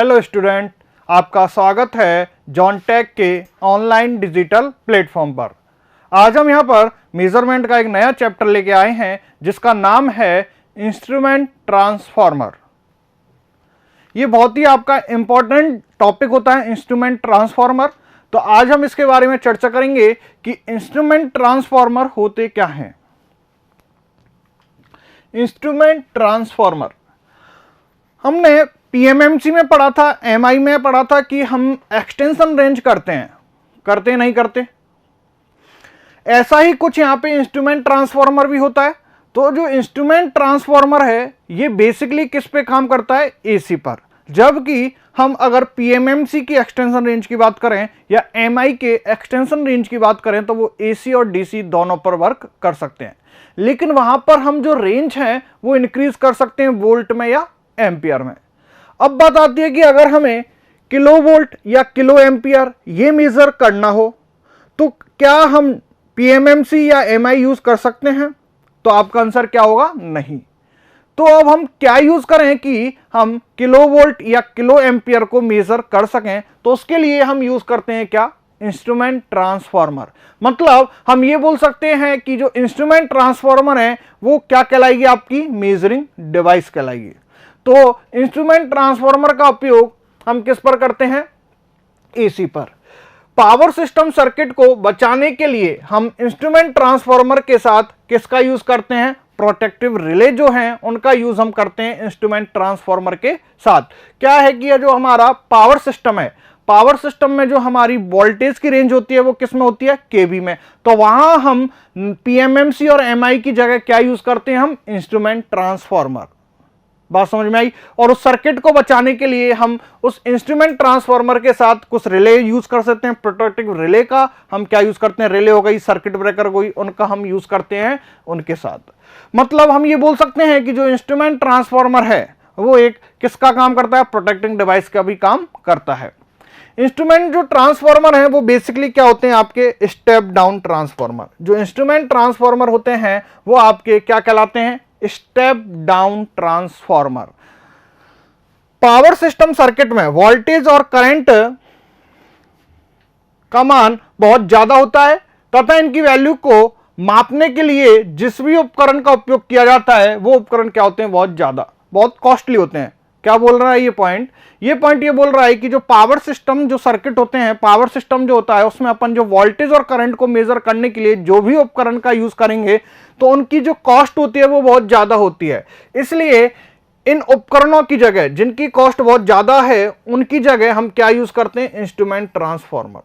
Hello student, आपका स्वागत है जॉन टेक के ऑनलाइन डिजिटल प्लेटफॉर्म पर। आज हम यहाँ पर मेजरमेंट का एक नया चैप्टर लेके आए हैं जिसका नाम है इंस्ट्रूमेंट ट्रांसफॉर्मर। ये बहुत ही आपका इंपॉर्टेंट टॉपिक होता है इंस्ट्रूमेंट ट्रांसफॉर्मर। तो आज हम इसके बारे में चर्चा करेंगे कि इंस्ट्रूमेंट ट्रांसफॉर्मर होते क्या हैं। इंस्ट्रूमेंट ट्रांसफॉर्मर हमने पीएमएमसी में पढ़ा था, एमआई में पढ़ा था कि हम एक्सटेंशन रेंज करते नहीं करते। ऐसा ही कुछ यहां पे इंस्ट्रूमेंट ट्रांसफॉर्मर भी होता है। तो जो इंस्ट्रूमेंट ट्रांसफॉर्मर है ये बेसिकली किस पे काम करता है? एसी पर। जबकि हम अगर पीएमएमसी की एक्सटेंशन रेंज की बात करें या एमआई के एक्सटेंशन रेंज की बात करें तो वो एसी और डीसी दोनों पर वर्क कर सकते हैं, लेकिन वहां पर हम जो रेंज है वो इंक्रीज कर सकते हैं वोल्ट में या एम्पियर में। अब बात आती है कि अगर हमें किलो वोल्ट या किलो एम्पियर ये मेजर करना हो तो क्या हम पीएमएमसी या एमआई यूज कर सकते हैं? तो आपका आंसर क्या होगा? नहीं। तो अब हम क्या यूज करें कि हम किलो वोल्ट या किलो एम्पियर को मेजर कर सकें? तो उसके लिए हम यूज करते हैं क्या? Instrument transformer. मतलब हम ये बोल सकते हैं कि जो इंस्ट्रूमेंट ट्रांसफॉर्मर है वो क्या कहलाएगी? आपकी मेजरिंग डिवाइस कहलाएगी। तो इंस्ट्रूमेंट ट्रांसफॉर्मर का उपयोग हम किस पर करते हैं? एसी पर। पावर सिस्टम सर्किट को बचाने के लिए हम इंस्ट्रूमेंट ट्रांसफॉर्मर के साथ किसका यूज करते हैं? प्रोटेक्टिव रिले जो हैं उनका यूज हम करते हैं इंस्ट्रूमेंट ट्रांसफॉर्मर के साथ। क्या है कि यह जो हमारा पावर सिस्टम है, पावर सिस्टम में जो हमारी वोल्टेज की रेंज होती है वो किस में होती है? केवी में। तो वहां हम पीएमएमसी और एमआई की जगह क्या यूज करते हैं? हम इंस्ट्रूमेंट ट्रांसफॉर्मर। बात समझ में आई? और उस सर्किट को बचाने के लिए हम उस इंस्ट्रूमेंट ट्रांसफॉर्मर के साथ कुछ रिले यूज कर सकते हैं। प्रोटेक्टिव रिले का हम क्या यूज करते हैं? रिले हो गई, सर्किट ब्रेकर हो गई, उनका हम यूज करते हैं उनके साथ। मतलब हम ये बोल सकते हैं कि जो इंस्ट्रूमेंट ट्रांसफॉर्मर है वो एक किसका काम करता है? प्रोटेक्टिंग डिवाइस का भी काम करता है। इंस्ट्रूमेंट जो ट्रांसफॉर्मर है वो बेसिकली क्या होते हैं? आपके स्टेप डाउन ट्रांसफॉर्मर। जो इंस्ट्रूमेंट ट्रांसफॉर्मर होते हैं वो आपके क्या कहलाते हैं? Step down transformer. Power system circuit में वोल्टेज और करंट का मान बहुत ज्यादा होता है तथा इनकी वैल्यू को मापने के लिए जिस भी उपकरण का उपयोग किया जाता है वो उपकरण क्या होते हैं? बहुत कॉस्टली होते हैं। क्या बोल रहा है ये पॉइंट? ये बोल रहा है कि जो पावर सिस्टम जो सर्किट होते हैं, पावर सिस्टम जो होता है उसमें अपन जो वोल्टेज और करंट को मेजर करने के लिए जो भी उपकरण का यूज करेंगे तो उनकी जो कॉस्ट होती है वो बहुत ज्यादा होती है। इसलिए इन उपकरणों की जगह जिनकी कॉस्ट बहुत ज्यादा है उनकी जगह हम क्या यूज करते हैं? Instrument transformer.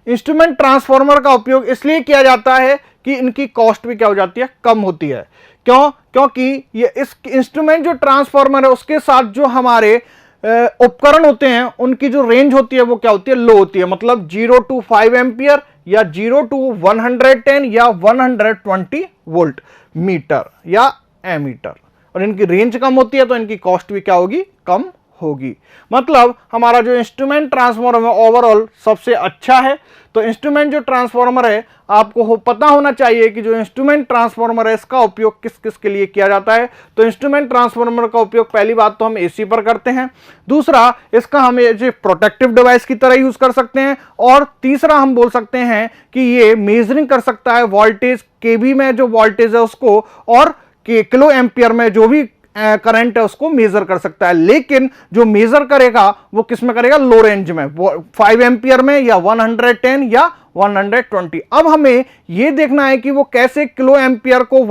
इंस्ट्रूमेंट ट्रांसफॉर्मर का उपयोग इसलिए किया जाता है कि इनकी कॉस्ट भी क्या हो जाती है? कम होती है। क्यों? क्योंकि ये इस इंस्ट्रूमेंट जो ट्रांसफॉर्मर है उसके साथ जो हमारे उपकरण होते हैं उनकी जो रेंज होती है वो क्या होती है? लो होती है। मतलब 0 to 5 एम्पियर या 0 to 110 या 120 वोल्ट मीटर या एमीटर। और इनकी रेंज कम होती है तो इनकी कॉस्ट भी क्या होगी? कम होगी। मतलब हमारा जो इंस्ट्रूमेंट ट्रांसफॉर्मर ओवरऑल सबसे अच्छा है। तो इंस्ट्रूमेंट जो ट्रांसफॉर्मर है आपको पता होना चाहिए कि जो इंस्ट्रूमेंट ट्रांसफॉर्मर है इसका उपयोग किस किस के लिए किया जाता है। तो इंस्ट्रूमेंट ट्रांसफॉर्मर का उपयोग पहली बात तो हम एसी पर करते हैं, दूसरा इसका हम जो प्रोटेक्टिव डिवाइस की तरह यूज कर सकते हैं, और तीसरा हम बोल सकते हैं कि ये मेजरिंग कर सकता है वोल्टेज, केवी में जो वोल्टेज है उसको, और किलो एम्पियर में जो भी करंट है उसको मेजर कर सकता है। लेकिन जो मेजर करेगा वो किस में करेगा? लो रेंज में, 5 एम्पियर में या 110 या 120। अब हमें यह देखना है कि वो कैसे किलो एम्पियर को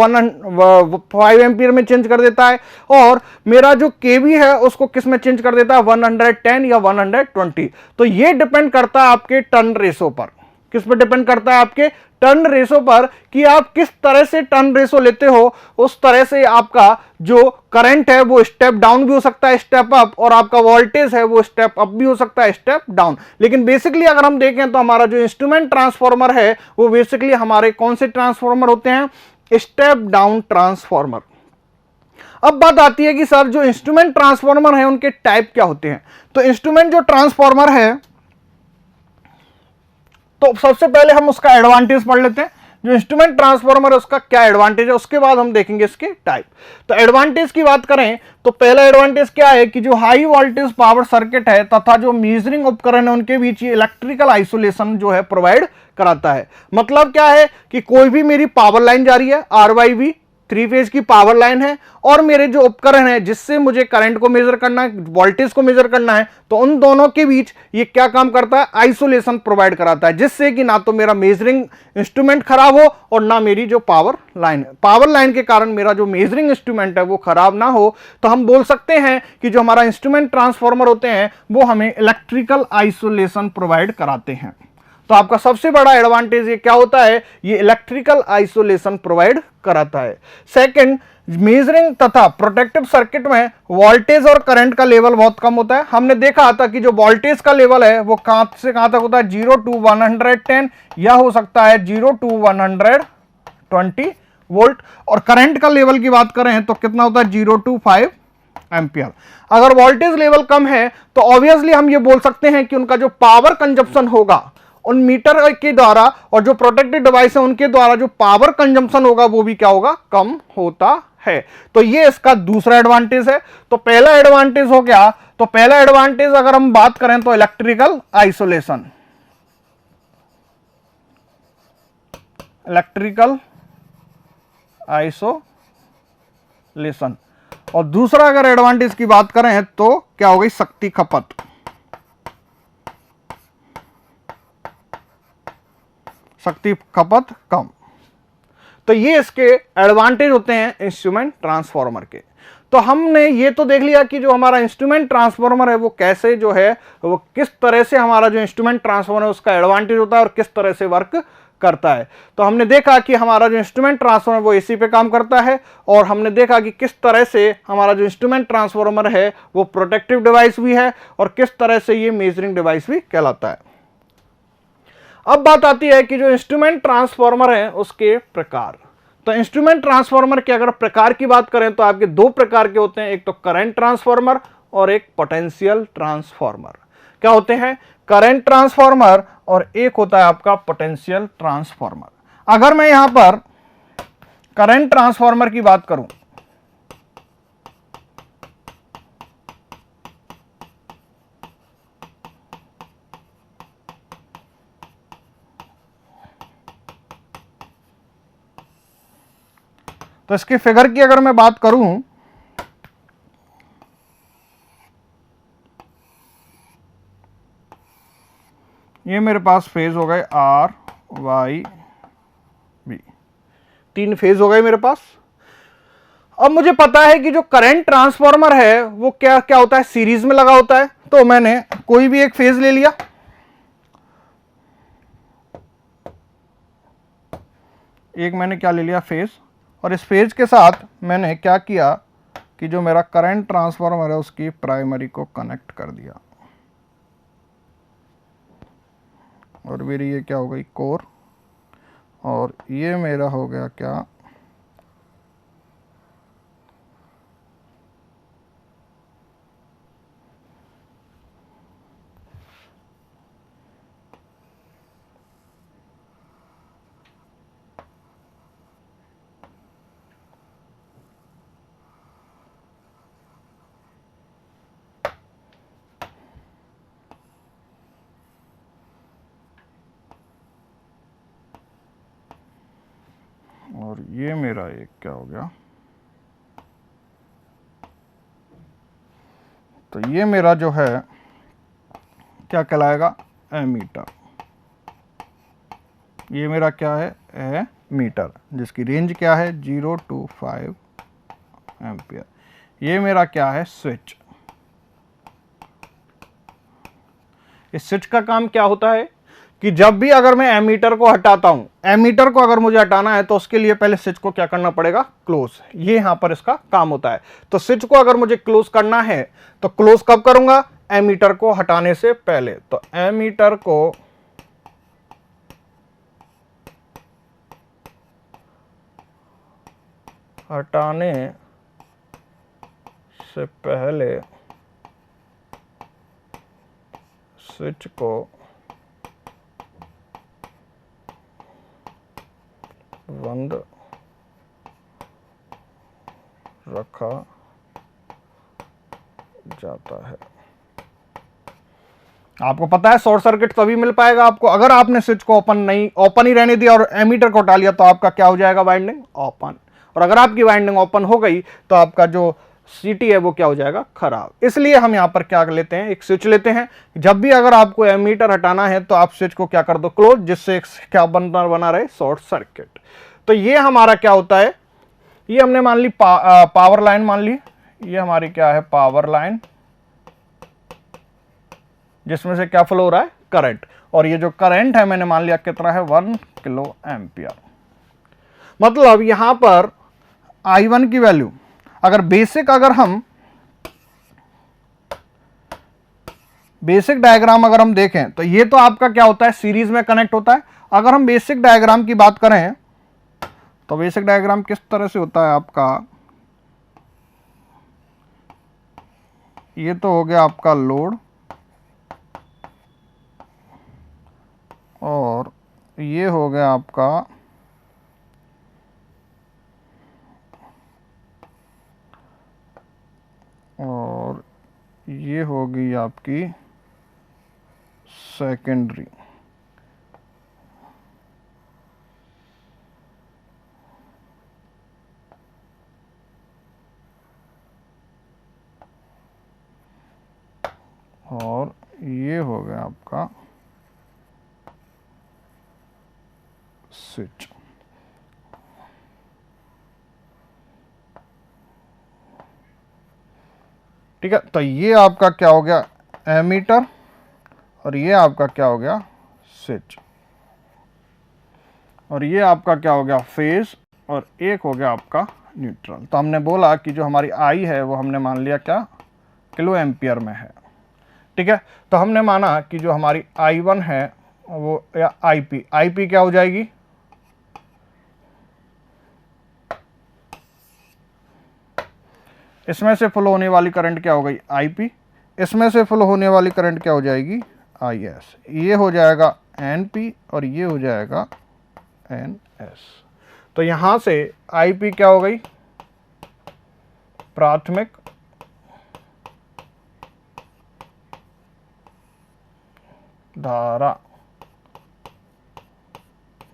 5 एम्पियर में चेंज कर देता है और मेरा जो केवी है उसको किस में चेंज कर देता है? 110 या 120। तो ये डिपेंड करता है आपके टर्न रेशो पर। किस पर डिपेंड करता है? आपके टर्न रेशो पर, कि आप किस तरह से टर्न रेशो लेते हो उस तरह से आपका जो करंट है वो स्टेप डाउन भी हो सकता है, स्टेप अप, और आपका वोल्टेज है वो स्टेप अप भी हो सकता है, स्टेप डाउन। लेकिन बेसिकली अगर हम देखें तो हमारा जो इंस्ट्रूमेंट ट्रांसफॉर्मर है वो बेसिकली हमारे कौन से ट्रांसफॉर्मर होते हैं? Step down transformer. अब बात आती है कि सर जो इंस्ट्रूमेंट ट्रांसफॉर्मर है उनके टाइप क्या होते हैं? तो इंस्ट्रूमेंट जो ट्रांसफॉर्मर है तो सबसे पहले हम उसका एडवांटेज पढ़ लेते हैं। जो इंस्ट्रूमेंट ट्रांसफार्मर है उसका क्या एडवांटेज है, उसके बाद हम देखेंगे इसके टाइप। तो एडवांटेज की बात करें तो पहला एडवांटेज क्या है कि जो हाई वोल्टेज पावर सर्किट है तथा जो मेजरिंग उपकरण है उनके बीच ये इलेक्ट्रिकल आइसोलेशन जो है प्रोवाइड कराता है। मतलब क्या है कि कोई भी मेरी पावर लाइन जा रही है, RYV 3 फेज की पावर लाइन है, और मेरे जो उपकरण है जिससे मुझे करंट को मेजर करना है, वोल्टेज को मेजर करना है, तो उन दोनों के बीच ये क्या काम करता है, आइसोलेशन प्रोवाइड कराता है, जिससे कि ना तो मेरा मेजरिंग इंस्ट्रूमेंट खराब हो और ना मेरी जो पावर लाइन है, पावर लाइन के कारण मेरा जो मेजरिंग इंस्ट्रूमेंट है वो खराब ना हो। तो हम बोल सकते हैं कि जो हमारा इंस्ट्रूमेंट ट्रांसफार्मर होते हैं वो हमें इलेक्ट्रिकल आइसोलेशन प्रोवाइड कराते हैं। तो आपका सबसे बड़ा एडवांटेज ये क्या होता है, ये इलेक्ट्रिकल आइसोलेशन प्रोवाइड कराता है। सेकंड, मेजरिंग तथा प्रोटेक्टिव सर्किट में वोल्टेज और करंट का लेवल बहुत कम होता है। हमने देखा था कि जो वोल्टेज का लेवल है वो कहां से कहां तक होता है, 0 to 110 या हो सकता है 0 to 120 वोल्ट, और करंट का लेवल की बात करें तो कितना होता है, 0 to 5 एम्पियर। अगर वोल्टेज लेवल कम है तो ऑब्वियसली हम ये बोल सकते हैं कि उनका जो पावर कंजप्शन होगा उन मीटर के द्वारा और जो प्रोटेक्टेड डिवाइस है उनके द्वारा जो पावर कंजम्पशन होगा वो भी क्या होगा, कम होता है। तो ये इसका दूसरा एडवांटेज है। तो पहला एडवांटेज हो गया, तो पहला एडवांटेज अगर हम बात करें तो इलेक्ट्रिकल आइसोलेशन, इलेक्ट्रिकल आइसोलेशन। और दूसरा अगर एडवांटेज की बात करें तो क्या हो गई, शक्ति खपत, शक्ति खपत कम। तो ये इसके एडवांटेज होते हैं इंस्ट्रूमेंट ट्रांसफार्मर के। तो हमने ये तो देख लिया कि जो हमारा इंस्ट्रूमेंट ट्रांसफार्मर है वो कैसे जो है, वो किस तरह से हमारा जो इंस्ट्रूमेंट ट्रांसफार्मर है उसका एडवांटेज होता है और किस तरह से वर्क करता है। तो हमने देखा कि हमारा जो इंस्ट्रूमेंट ट्रांसफार्मर वो AC पे काम करता है, और हमने देखा कि किस तरह से हमारा जो इंस्ट्रूमेंट ट्रांसफार्मर है वो प्रोटेक्टिव डिवाइस भी है और किस तरह से ये मेजरिंग डिवाइस भी कहलाता है। अब बात आती है कि जो इंस्ट्रूमेंट ट्रांसफार्मर है उसके प्रकार। तो इंस्ट्रूमेंट ट्रांसफार्मर के अगर प्रकार की बात करें तो आपके दो प्रकार के होते हैं, एक तो करंट ट्रांसफार्मर और एक पोटेंशियल ट्रांसफार्मर। क्या होते हैं, करंट ट्रांसफार्मर और एक होता है आपका पोटेंशियल ट्रांसफार्मर। अगर मैं यहां पर करंट ट्रांसफार्मर की बात करूं तो इसके फिगर की अगर मैं बात करूं ये मेरे पास फेज हो गए RYB, 3 फेज हो गए मेरे पास। अब मुझे पता है कि जो करंट ट्रांसफार्मर है वो क्या क्या होता है, सीरीज में लगा होता है। तो मैंने कोई भी एक फेज ले लिया, एक मैंने क्या ले लिया, फेज, और इस फेज के साथ मैंने क्या किया कि जो मेरा करंट ट्रांसफार्मर है उसकी प्राइमरी को कनेक्ट कर दिया, और मेरी ये क्या हो गई, कोर, और ये मेरा हो गया क्या, और ये मेरा एक क्या हो गया, तो ये मेरा जो है क्या कहलाएगा, एमीटर। ये मेरा क्या है, एमीटर, जिसकी रेंज क्या है 0 to 5 एम्पियर। ये मेरा क्या है, स्विच। इस स्विच का काम क्या होता है कि जब भी अगर मैं एमीटर को हटाता हूं, एमीटर को अगर मुझे हटाना है तो उसके लिए पहले स्विच को क्या करना पड़ेगा, क्लोज। ये यहां पर इसका काम होता है। तो स्विच को अगर मुझे क्लोज करना है तो क्लोज कब करूंगा, एमीटर को हटाने से पहले। तो एमीटर को हटाने से पहले स्विच को बंद रखा जाता है। आपको पता है शॉर्ट सर्किट तभी मिल पाएगा आपको अगर आपने स्विच को ओपन ही रहने दिया और एमीटर को हटा लिया, तो आपका क्या हो जाएगा, वाइंडिंग ओपन। और अगर आपकी वाइंडिंग ओपन हो गई तो आपका जो सीटी है वो क्या हो जाएगा, खराब। इसलिए हम यहां पर क्या लेते हैं, एक स्विच लेते हैं। जब भी अगर आपको एमीटर हटाना है तो आप स्विच को क्या कर दो, क्लोज, जिससे क्या बना रहे, शॉर्ट सर्किट। तो ये हमारा क्या होता है, ये हमने मान ली पावर लाइन मान ली, ये हमारी क्या है, पावर लाइन, जिसमें से क्या फ्लो हो रहा है, करंट। और ये जो करंट है मैंने मान लिया कितना है, 1 किलो एम्पियर। मतलब यहां पर I1 की वैल्यू अगर हम बेसिक डायग्राम अगर हम देखें तो ये तो आपका क्या होता है, सीरीज में कनेक्ट होता है। अगर हम बेसिक डायग्राम की बात करें तो बेसिक डायग्राम किस तरह से होता है आपका, ये तो हो गया आपका लोड, और ये हो गया आपका और ये होगी आपकी सेकेंडरी। और ये हो गया आपका स्विच। ठीक है, तो ये आपका क्या हो गया, एमीटर, और ये आपका क्या हो गया, स्विच। और ये आपका क्या हो गया, फेज, और एक हो गया आपका न्यूट्रल। तो हमने बोला कि जो हमारी आई है वो हमने मान लिया क्या, किलो एम्पियर में है। ठीक है, तो हमने माना कि जो हमारी I1 है वो, या IP क्या हो जाएगी, इसमें से फ्लो होने वाली करंट क्या हो गई, IP, इसमें से फ्लो होने वाली करंट क्या हो जाएगी, IS। ये हो जाएगा NP और ये हो जाएगा NS। तो यहां से IP क्या हो गई, प्राथमिक धारा।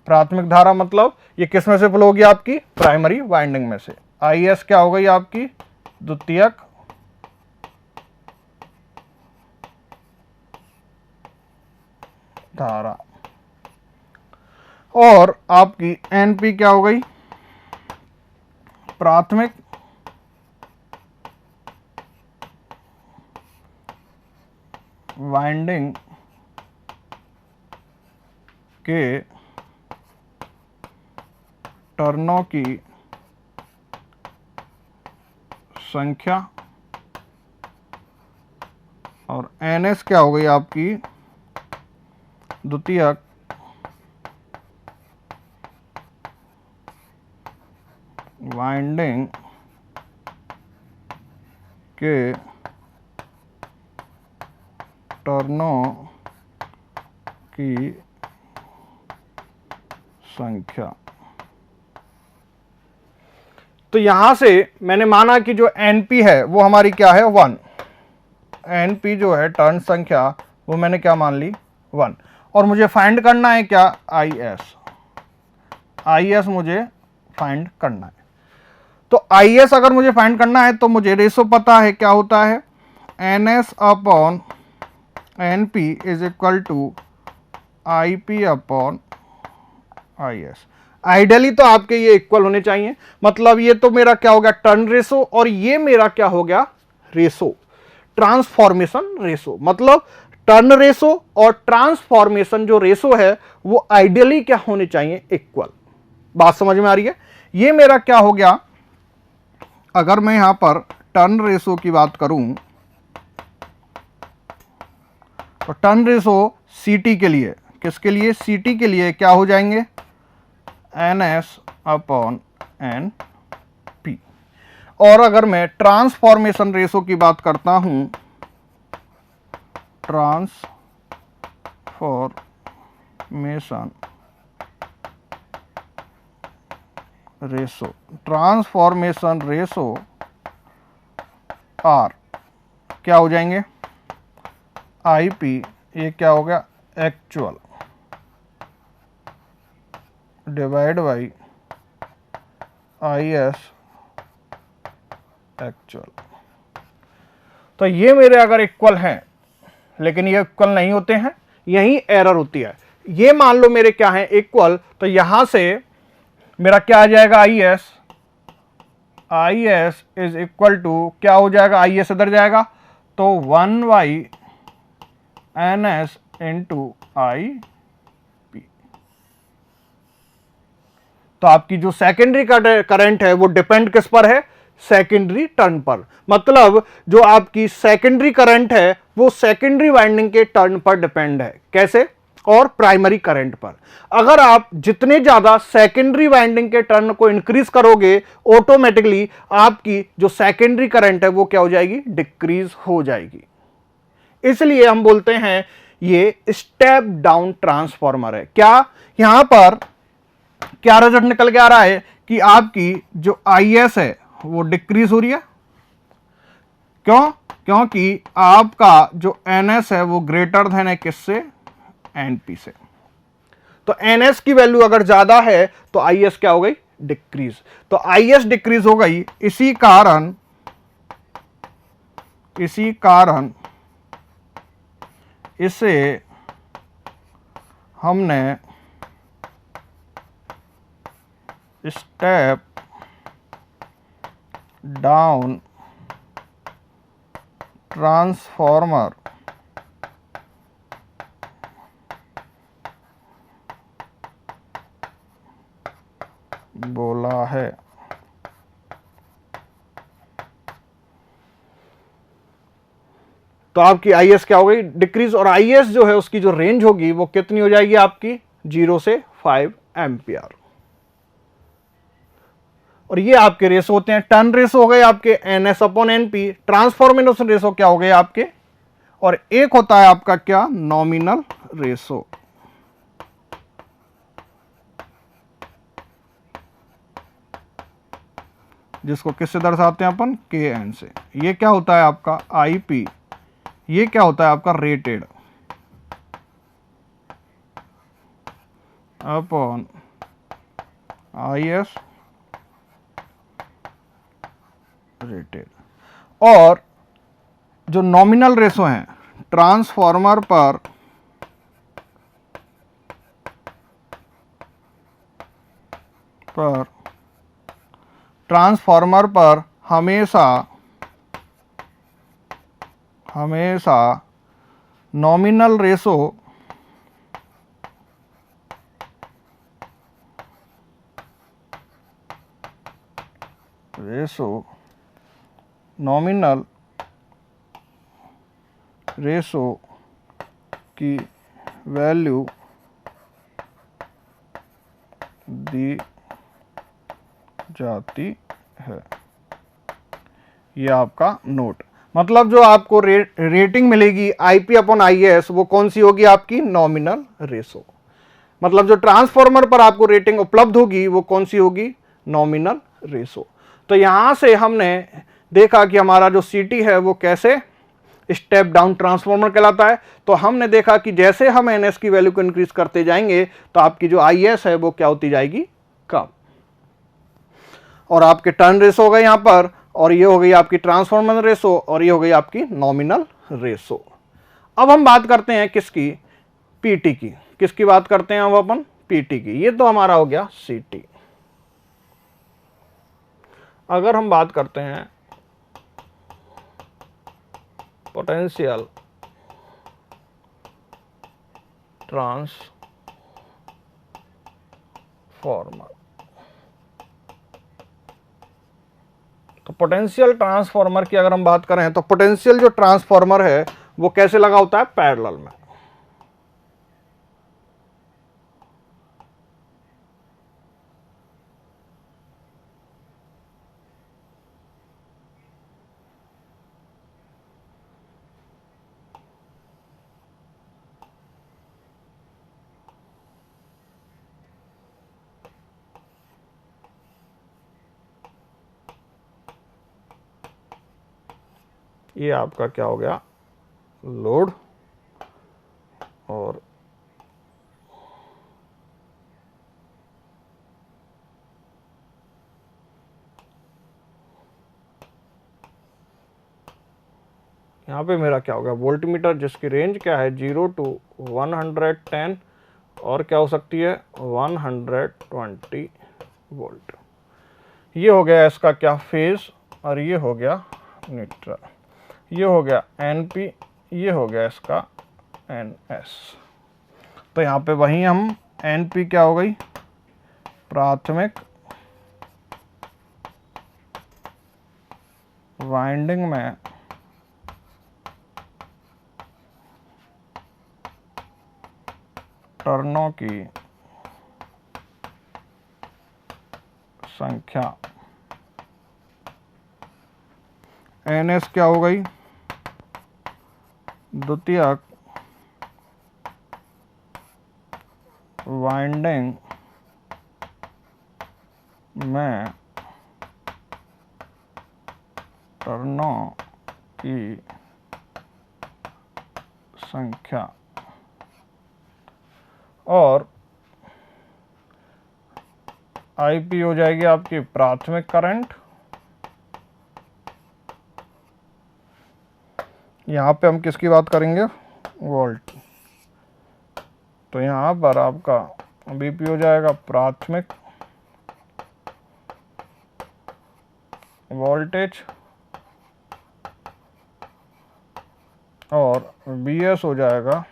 प्राथमिक धारा मतलब ये किस में से फ्लो होगी, आपकी प्राइमरी वाइंडिंग में से। IS क्या हो गई आपकी, द्वितीयक धारा। और आपकी NP क्या हो गई, प्राथमिक वाइंडिंग के टर्नों की संख्या। और NS क्या हो गई आपकी, द्वितीयक वाइंडिंग के टर्नों की संख्या। तो यहां से मैंने माना कि जो NP है वो हमारी क्या है, 1। NP जो है टर्न संख्या वो मैंने क्या मान ली, 1। और मुझे फाइंड करना है क्या, IS मुझे फाइंड करना है। तो IS अगर मुझे फाइंड करना है तो मुझे रेशो पता है, क्या होता है, NS upon NP is equal to IP upon IS। Ideally तो आपके ये इक्वल होने चाहिए। मतलब ये तो मेरा क्या हो गया, टर्न रेशो, और ये मेरा क्या हो गया, रेशो, ट्रांसफॉर्मेशन रेशो। मतलब टर्न रेशो और ट्रांसफॉर्मेशन जो रेशो है वो आइडियली क्या होने चाहिए, इक्वल। बात समझ में आ रही है। ये मेरा क्या हो गया, अगर मैं यहां पर टर्न रेशो की बात करूं तो टर्न रेशो सीटी के लिए, किसके लिए, सीटी के लिए क्या हो जाएंगे, NS अपॉन NP। और अगर मैं ट्रांसफॉर्मेशन रेशो की बात करता हूं, transformation ratio, transformation ratio are क्या हो जाएंगे, आईपी, ये क्या हो गया, actual divide by I S actual. तो ये मेरे अगर इक्वल हैं, लेकिन ये इक्वल नहीं होते हैं, यही एरर होती है। ये मान लो मेरे क्या है, इक्वल, तो यहां से मेरा क्या आ जाएगा, I S is equal to क्या हो जाएगा, आई एस इधर जाएगा तो 1/n s into I P. तो आपकी जो सेकेंडरी करंट है वो डिपेंड किस पर है, सेकेंडरी टर्न पर। मतलब जो आपकी सेकेंडरी करंट है वो सेकेंडरी वाइंडिंग के टर्न पर डिपेंड है, कैसे, और प्राइमरी करंट पर। अगर आप जितने ज्यादा सेकेंडरी वाइंडिंग के टर्न को इंक्रीज करोगे, ऑटोमेटिकली आपकी जो सेकेंडरी करंट है वो क्या हो जाएगी, डिक्रीज हो जाएगी। इसलिए हम बोलते हैं ये स्टेप डाउन ट्रांसफॉर्मर है। क्या यहां पर क्या रिजल्ट निकल के आ रहा है कि आपकी जो आई एस है वो डिक्रीज हो रही है। क्यों, क्योंकि आपका जो एन एस है वो ग्रेटर देन है किससे, एनपी से। तो एनएस की वैल्यू अगर ज्यादा है तो आईएस क्या हो गई, डिक्रीज। तो आईएस डिक्रीज हो गई, इसी कारण इसे हमने स्टेप डाउन ट्रांसफॉर्मर बोला है। तो आपकी आईएस क्या हो गई, डिक्रीज। और आईएस जो है उसकी जो रेंज होगी वो कितनी हो जाएगी आपकी, 0 से 5 एम्पियर। और ये आपके रेसो होते हैं, टर्न रेसो हो गए आपके NS upon NP, transformation ratio क्या हो गए आपके, और एक होता है आपका क्या, नॉमिनल रेसो। जिसको किससे दर्शाते हैं अपन, के एन से। ये क्या होता है आपका आईपी, ये क्या होता है आपका rated upon I S rated. और जो नॉमिनल रेशो हैं ट्रांसफॉर्मर पर हमेशा नॉमिनल रेशो नॉमिनल रेशो की वैल्यू दी जाती है। ये आपका नोट, मतलब जो आपको रेटिंग मिलेगी आईपी अपॉन आईएस वो कौन सी होगी आपकी, नॉमिनल रेशो। मतलब जो ट्रांसफॉर्मर पर आपको रेटिंग उपलब्ध होगी वो कौन सी होगी, नॉमिनल रेशो। तो यहां से हमने देखा कि हमारा जो सीटी है वो कैसे स्टेप डाउन ट्रांसफॉर्मर कहलाता है। तो हमने देखा कि जैसे हम एनएस की वैल्यू को इंक्रीज करते जाएंगे तो आपकी जो आईएस है वो क्या होती जाएगी, कम। और आपके टर्न रेशो हो गए यहां पर, और ये हो गई आपकी ट्रांसफॉर्मर रेशो, और ये हो गई आपकी नॉमिनल रेशो। अब हम बात करते हैं किसकी, पीटी की। किसकी बात करते हैं अब अपन, पीटी की। ये तो हमारा हो गया सीटी। अगर हम बात करते हैं पोटेंशियल ट्रांसफॉर्मर, तो पोटेंशियल ट्रांसफॉर्मर की अगर हम बात करें तो पोटेंशियल जो ट्रांसफॉर्मर है वो कैसे लगा होता है, पैरेलल में। ये आपका क्या हो गया, लोड, और यहाँ पे मेरा क्या हो गया, वोल्टमीटर, जिसकी रेंज क्या है 0 to 110 और क्या हो सकती है 120 वोल्ट। ये हो गया इसका क्या, फेज, और ये हो गया न्यूट्रल। ये हो गया NP, ये हो गया इसका NS। तो यहाँ पे वहीं हम NP क्या हो गई, प्राथमिक वाइंडिंग में टर्नों की संख्या, NS क्या हो गई, द्वितीयक वाइंडिंग में टर्नों की संख्या, और IP हो जाएगी आपकी प्राथमिक करंट। यहाँ पे हम किसकी बात करेंगे, वोल्ट। तो यहाँ पर आपका BP हो जाएगा प्राथमिक वोल्टेज, और BS हो जाएगा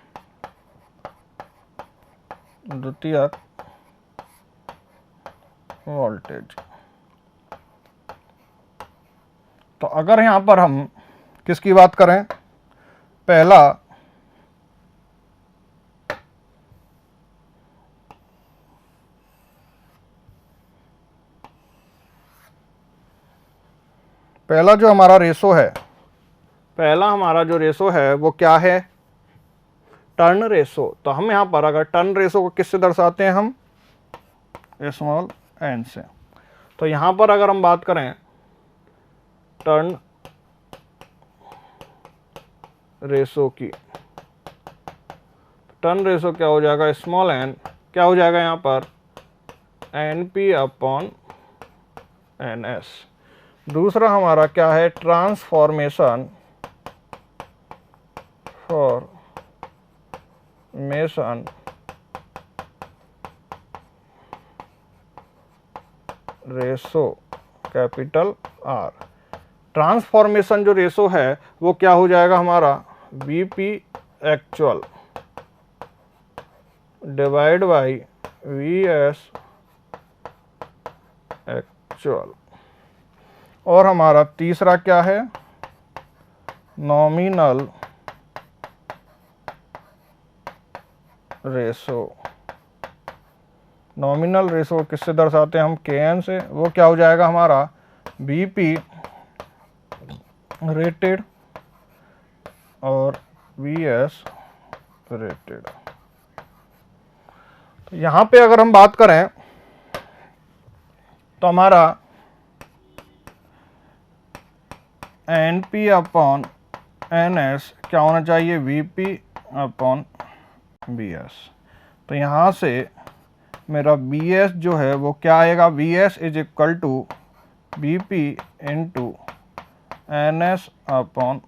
द्वितीयक वोल्टेज। तो अगर यहाँ पर हम किसकी बात करें, पहला जो हमारा रेशो है, पहला हमारा जो रेशो है वो क्या है, टर्न रेशो। तो हम यहाँ पर अगर टर्न रेशो को किससे दर्शाते हैं, हम स्मॉल n से। तो यहाँ पर अगर हम बात करें टर्न रेशो की, टर्न रेशो क्या हो जाएगा, स्मॉल n क्या हो जाएगा यहाँ पर, NP/NS। दूसरा हमारा क्या है, transformation ratio capital R। Transformation जो रेशो है वो क्या हो जाएगा हमारा, BP actual divide by VS actual. और हमारा तीसरा क्या है, नॉमिनल रेशो। नॉमिनल रेशो किससे दर्शाते हैं हम, Kn से। वो क्या हो जाएगा हमारा, BP रेटेड और VS रेटेड। तो यहाँ पे अगर हम बात करें तो हमारा NP/NS क्या होना चाहिए, VP/VS। तो यहाँ से मेरा BS जो है वो क्या आएगा, VS is equal to BP into NS/NP।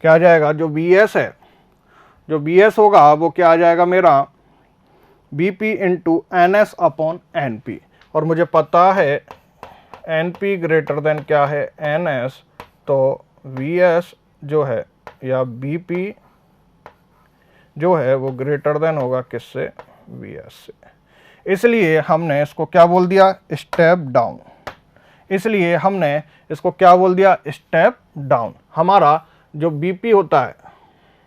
क्या आ जाएगा, जो BS है, जो BS होगा वो क्या आ जाएगा मेरा, BP इंटू NS/NP। और मुझे पता है NP ग्रेटर देन क्या है, NS। तो VS जो है या BP जो है वो ग्रेटर देन होगा किससे, VS से। इसलिए हमने इसको क्या बोल दिया, स्टेप डाउन। इसलिए हमने इसको क्या बोल दिया, स्टेप डाउन। हमारा जो BP होता है,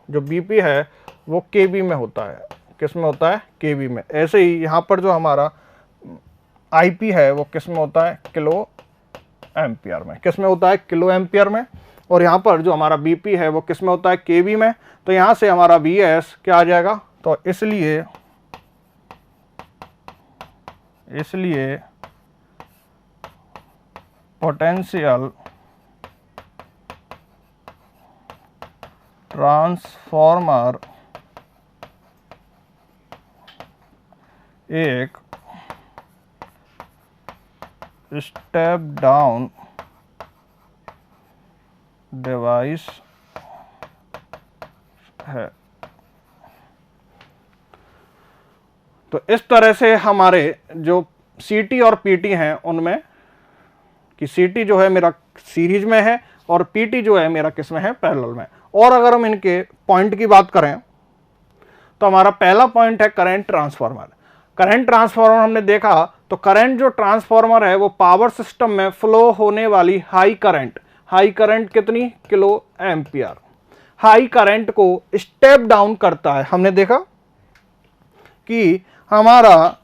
जो BP है वो KB में होता है। किस में होता है, KB में। ऐसे ही यहाँ पर जो हमारा IP है वो किस में होता है, किलो एम्पियर में। किस में होता है, किलो एम्पियर में। और यहाँ पर जो हमारा BP है वो किस में होता है, KB में। तो यहाँ से हमारा VS क्या आ जाएगा, तो इसलिए पोटेंशियल ट्रांसफॉर्मर एक स्टेप डाउन डिवाइस है। तो इस तरह से हमारे जो सीटी और पीटी हैं उनमें कि सीटी जो है मेरा सीरीज में है और पीटी जो है मेरा किस में है, पैरेलल में। और अगर हम इनके पॉइंट की बात करें तो हमारा पहला पॉइंट है करंट ट्रांसफार्मर। करंट ट्रांसफार्मर हमने देखा तो करंट जो ट्रांसफार्मर है वो पावर सिस्टम में फ्लो होने वाली हाई करंट कितनी, किलो एम्पियर, हाई करंट को स्टेप डाउन करता है। हमने देखा कि हमारा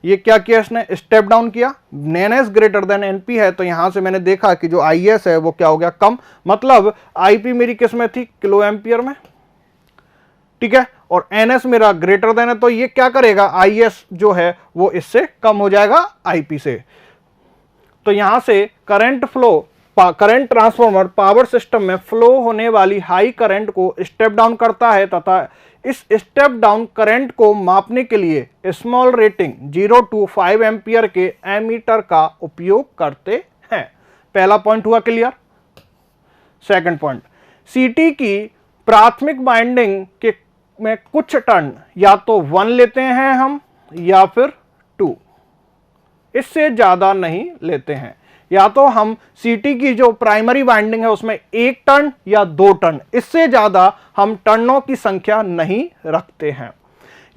ये क्या किया, इसने स्टेप डाउन किया, एन ग्रेटर देन एनपी है, तो यहां से मैंने देखा कि जो आई एस है वो क्या हो गया, कम, मतलब आईपी मेरी किस में थी, किलो एम्पियर में, ठीक है, और एनएस मेरा ग्रेटर देन है, तो ये क्या करेगा, आईएस जो है वो इससे कम हो जाएगा आईपी से। तो यहां से current flow, current transformer power system में फ्लो होने वाली हाई करंट को स्टेप डाउन करता है तथा इस स्टेप डाउन करंट को मापने के लिए स्मॉल रेटिंग 0 to 5 एम्पियर के एमीटर का उपयोग करते हैं। पहला पॉइंट हुआ क्लियर। सेकंड पॉइंट, सीटी की प्राथमिक वाइंडिंग के में कुछ टर्न या तो 1 लेते हैं हम या फिर 2, इससे ज्यादा नहीं लेते हैं। या तो हम सीटी की जो प्राइमरी वाइंडिंग है उसमें 1 टर्न या 2 टर्न, इससे ज्यादा हम टर्नों की संख्या नहीं रखते हैं।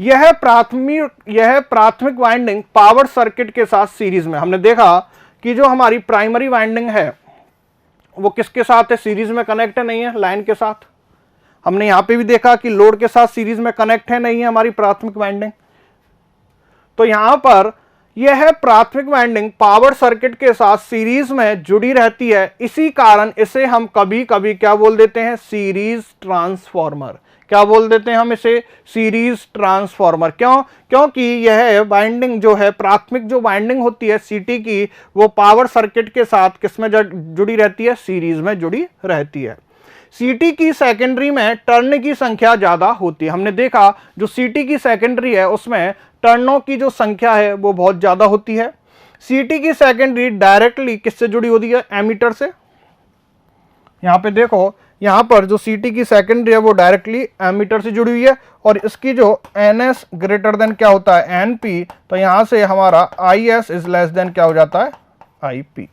यह प्राथमिक वाइंडिंग पावर सर्किट के साथ सीरीज में, हमने देखा कि जो हमारी प्राइमरी वाइंडिंग है वो किसके साथ है, सीरीज में कनेक्ट है, नहीं है, लाइन के साथ। हमने यहां पे भी देखा कि लोड के साथ सीरीज में कनेक्ट है, नहीं है हमारी प्राथमिक वाइंडिंग। तो यहां पर यह प्राथमिक वाइंडिंग पावर सर्किट के साथ सीरीज में जुड़ी रहती है, इसी कारण इसे हम कभी कभी क्या बोल देते हैं, सीरीज ट्रांसफार्मर। क्या बोल देते हैं हम इसे, सीरीज ट्रांसफार्मर। क्यों, क्योंकि यह वाइंडिंग जो है, प्राथमिक जो वाइंडिंग होती है सीटी की, वो पावर सर्किट के साथ किसमें जुड़ी रहती है, सीरीज में जुड़ी रहती है। सीटी की सेकेंडरी में टर्न की संख्या ज्यादा होती है। हमने देखा जो सीटी की सेकेंडरी है उसमें टर्नों की जो संख्या है वो बहुत ज्यादा होती है। सीटी की सेकेंडरी डायरेक्टली किससे जुड़ी होती है, एमीटर से। यहां पे देखो, यहां पर जो सीटी की सेकेंडरी है वो डायरेक्टली एमीटर से जुड़ी हुई है, और इसकी जो एनएस ग्रेटर देन क्या होता है, एनपी, तो यहां से हमारा आई एस इज लेस देन क्या हो जाता है, आईपी।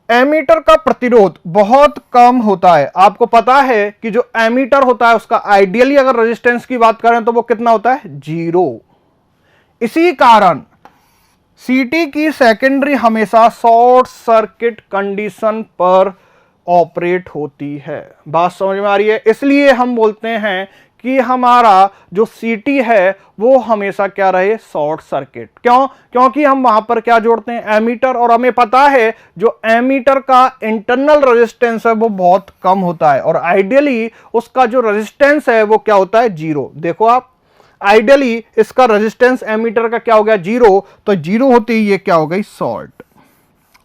एमीटर का प्रतिरोध बहुत कम होता है। आपको पता है कि जो एमीटर होता है उसका आइडियली अगर रेजिस्टेंस की बात करें तो वो कितना होता है, 0। इसी कारण सीटी की सेकेंडरी हमेशा शॉर्ट सर्किट कंडीशन पर ऑपरेट होती है। बात समझ में आ रही है। इसलिए हम बोलते हैं कि हमारा जो सीटी है वो हमेशा क्या रहे, शॉर्ट सर्किट। क्यों, क्योंकि हम वहां पर क्या जोड़ते हैं, एमीटर, और हमें पता है जो एमीटर का इंटरनल रेजिस्टेंस है वो बहुत कम होता है, और आइडियली उसका जो रेजिस्टेंस है वो क्या होता है, 0। देखो आप, आइडियली इसका रेजिस्टेंस एमीटर का क्या हो गया, 0, तो 0 होते ही ये क्या हो गई, शॉर्ट,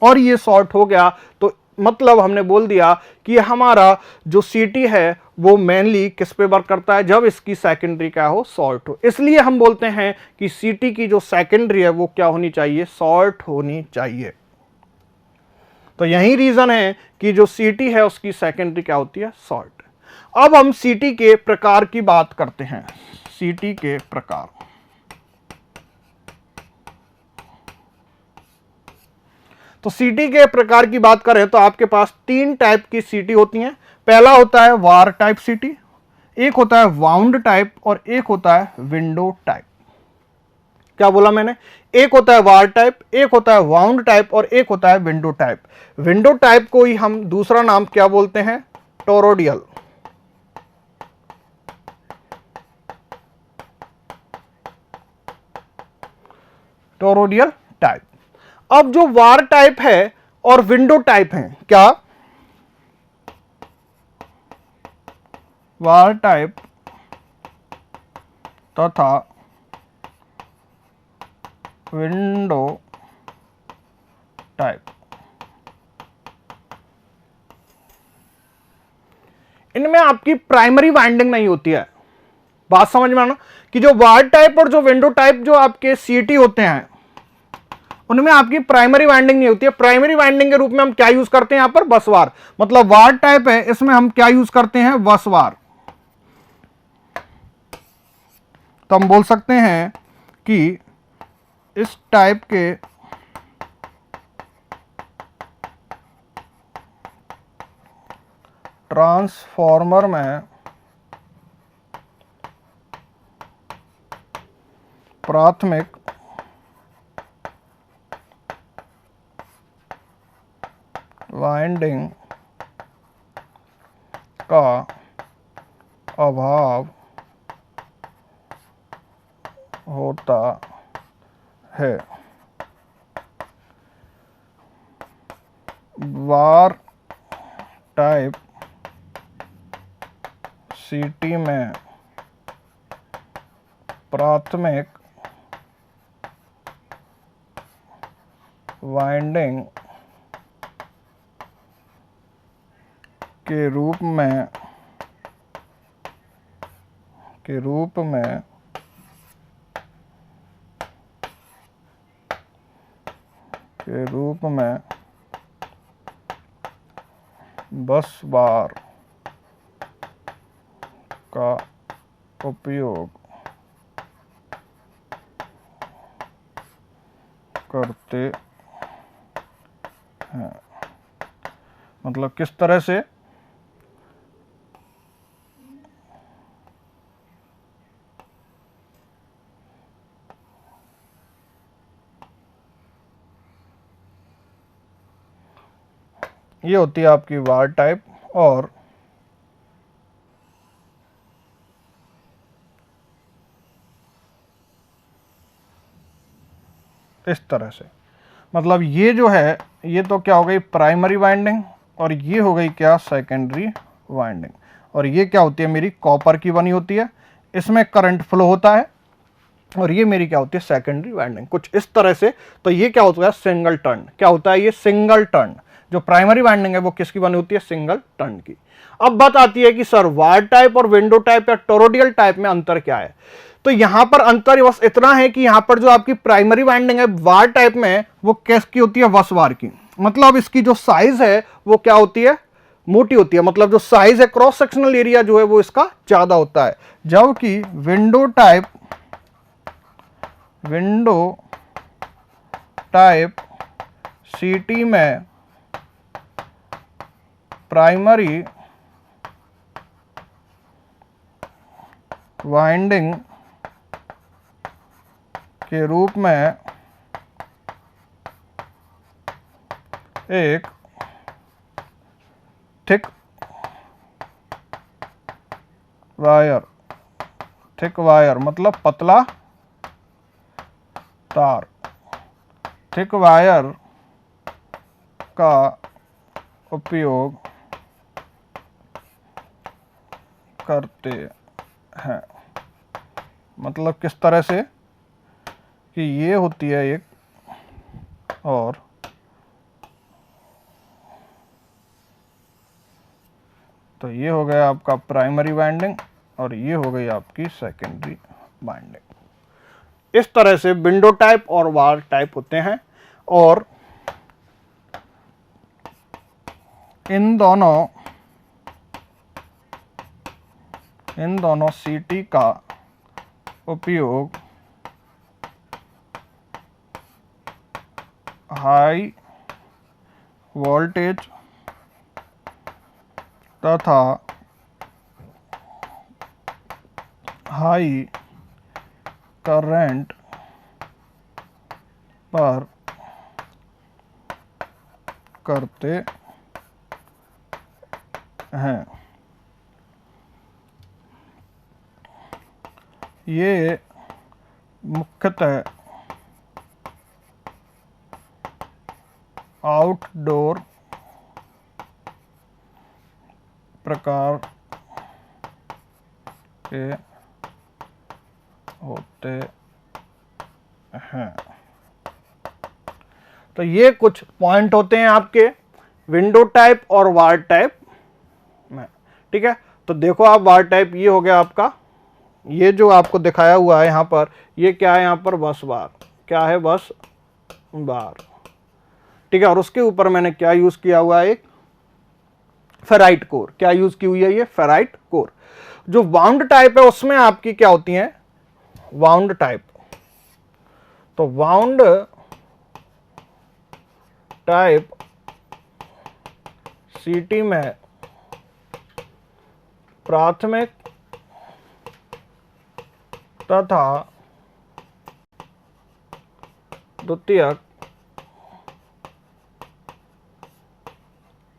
और ये शॉर्ट हो गया तो मतलब हमने बोल दिया कि हमारा जो सीटी है वो मेनली किस पे वर्क करता है, जब इसकी सेकेंडरी क्या हो, शॉर्ट हो। इसलिए हम बोलते हैं कि सीटी की जो सेकेंडरी है वो क्या होनी चाहिए, शॉर्ट होनी चाहिए। तो यही रीजन है कि जो सीटी है उसकी सेकेंडरी क्या होती है, शॉर्ट। अब हम सीटी के प्रकार की बात करते हैं। सीटी के प्रकार, तो सीटी के प्रकार की बात करें तो आपके पास 3 टाइप की सीटी होती हैं। पहला होता है वार टाइप सीटी, एक होता है वाउंड टाइप, और एक होता है विंडो टाइप। क्या बोला मैंने, एक होता है वार टाइप, एक होता है वाउंड टाइप, और एक होता है विंडो टाइप। विंडो टाइप को ही हम दूसरा नाम क्या बोलते हैं, टोरोडियल। टोरोडियल टाइप। अब जो वार टाइप है और विंडो टाइप है, क्या, वार टाइप तथा विंडो टाइप। इनमें आपकी प्राइमरी वाइंडिंग नहीं होती है। बात समझ में आना कि जो वायर टाइप और जो विंडो टाइप जो आपके सीटी होते हैं उनमें आपकी प्राइमरी वाइंडिंग नहीं होती है। प्राइमरी वाइंडिंग के रूप में हम क्या यूज करते हैं यहां पर, बस बार। मतलब वायर टाइप है, इसमें हम क्या यूज करते हैं, बस बार। तो हम बोल सकते हैं कि इस टाइप के ट्रांसफॉर्मर में प्राथमिक वाइंडिंग का अभाव होता है। वायर टाइप सीटी में प्राथमिक वाइंडिंग के रूप में बस बार का उपयोग करते हैं। मतलब किस तरह से, ये होती है आपकी वायर टाइप। और इस तरह से, मतलब ये जो है ये तो क्या हो गई प्राइमरी वाइंडिंग, और ये हो गई क्या सेकेंडरी वाइंडिंग। और ये क्या होती है मेरी कॉपर की बनी होती है, इसमें करंट फ्लो होता है, और ये मेरी क्या होती है सेकेंडरी वाइंडिंग, कुछ इस तरह से। तो ये क्या होता है सिंगल टर्न, क्या होता है ये सिंगल टर्न। जो प्राइमरी वाइंडिंग है वो किसकी बनी होती है, सिंगल टर्न की। अब बात आती है कि सर वायर टाइप और विंडो टाइप या टोरोडियल टाइप में अंतर क्या है। तो यहां पर अंतर बस इतना है कि यहां पर जो आपकी प्राइमरी वाइंडिंग है वायर टाइप में वो किसकी होती है, बस बार की। मतलब इसकी जो साइज है वो क्या होती है, मोटी होती है। मतलब जो साइज है क्रॉस सेक्शनल एरिया जो है वो इसका ज्यादा होता है। जबकि विंडो टाइप सीटी में प्राइमरी वाइंडिंग के रूप में एक थिक वायर मतलब पतला तार, थिक वायर का उपयोग करते हैं। मतलब किस तरह से कि ये होती है एक, और तो ये हो गया आपका प्राइमरी वाइंडिंग और ये हो गई आपकी सेकेंडरी वाइंडिंग। इस तरह से विंडो टाइप और वायर टाइप होते हैं। और इन दोनों सीटी का उपयोग हाई वोल्टेज तथा हाई करंट पर करते हैं। ये मुख्यतः आउटडोर प्रकार के होते हैं। तो ये कुछ पॉइंट होते हैं आपके विंडो टाइप और वार टाइप में, ठीक है। तो देखो आप वार टाइप ये हो गया आपका, ये जो आपको दिखाया हुआ है यहाँ पर, ये क्या है यहाँ पर बस बार, क्या है बस बार, ठीक है। और उसके ऊपर मैंने क्या यूज किया हुआ है, एक फेराइट कोर, क्या यूज की हुई है ये फेराइट कोर। जो वाउंड टाइप है उसमें आपकी क्या होती है वाउंड टाइप, तो वाउंड टाइप सीटी में प्राथमिक तथा द्वितीयक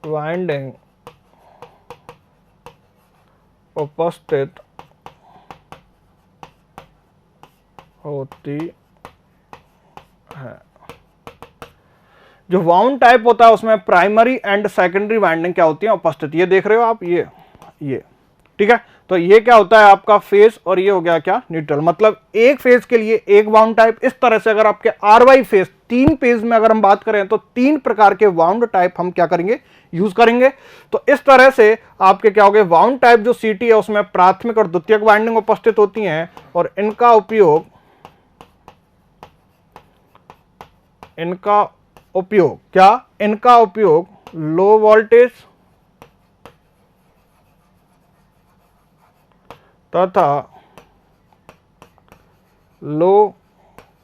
वाइंडिंग उपस्थित होती है। जो वाउंड टाइप होता है उसमें प्राइमरी एंड सेकेंडरी वाइंडिंग क्या होती है उपस्थित, ये देख रहे हो आप, ये ठीक है। तो ये क्या होता है आपका फेज, और ये हो गया क्या न्यूट्रल। मतलब एक फेज के लिए एक वाउंड टाइप। इस तरह से अगर आपके आरवाई फेज, 3 फेज में अगर हम बात करें तो 3 प्रकार के वाउंड टाइप हम क्या करेंगे यूज करेंगे। तो इस तरह से आपके क्या हो गए वाउंड टाइप जो सीटी है उसमें प्राथमिक और द्वितीयक वाइंडिंग उपस्थित होती हैं, और इनका उपयोग लो वोल्टेज तथा लो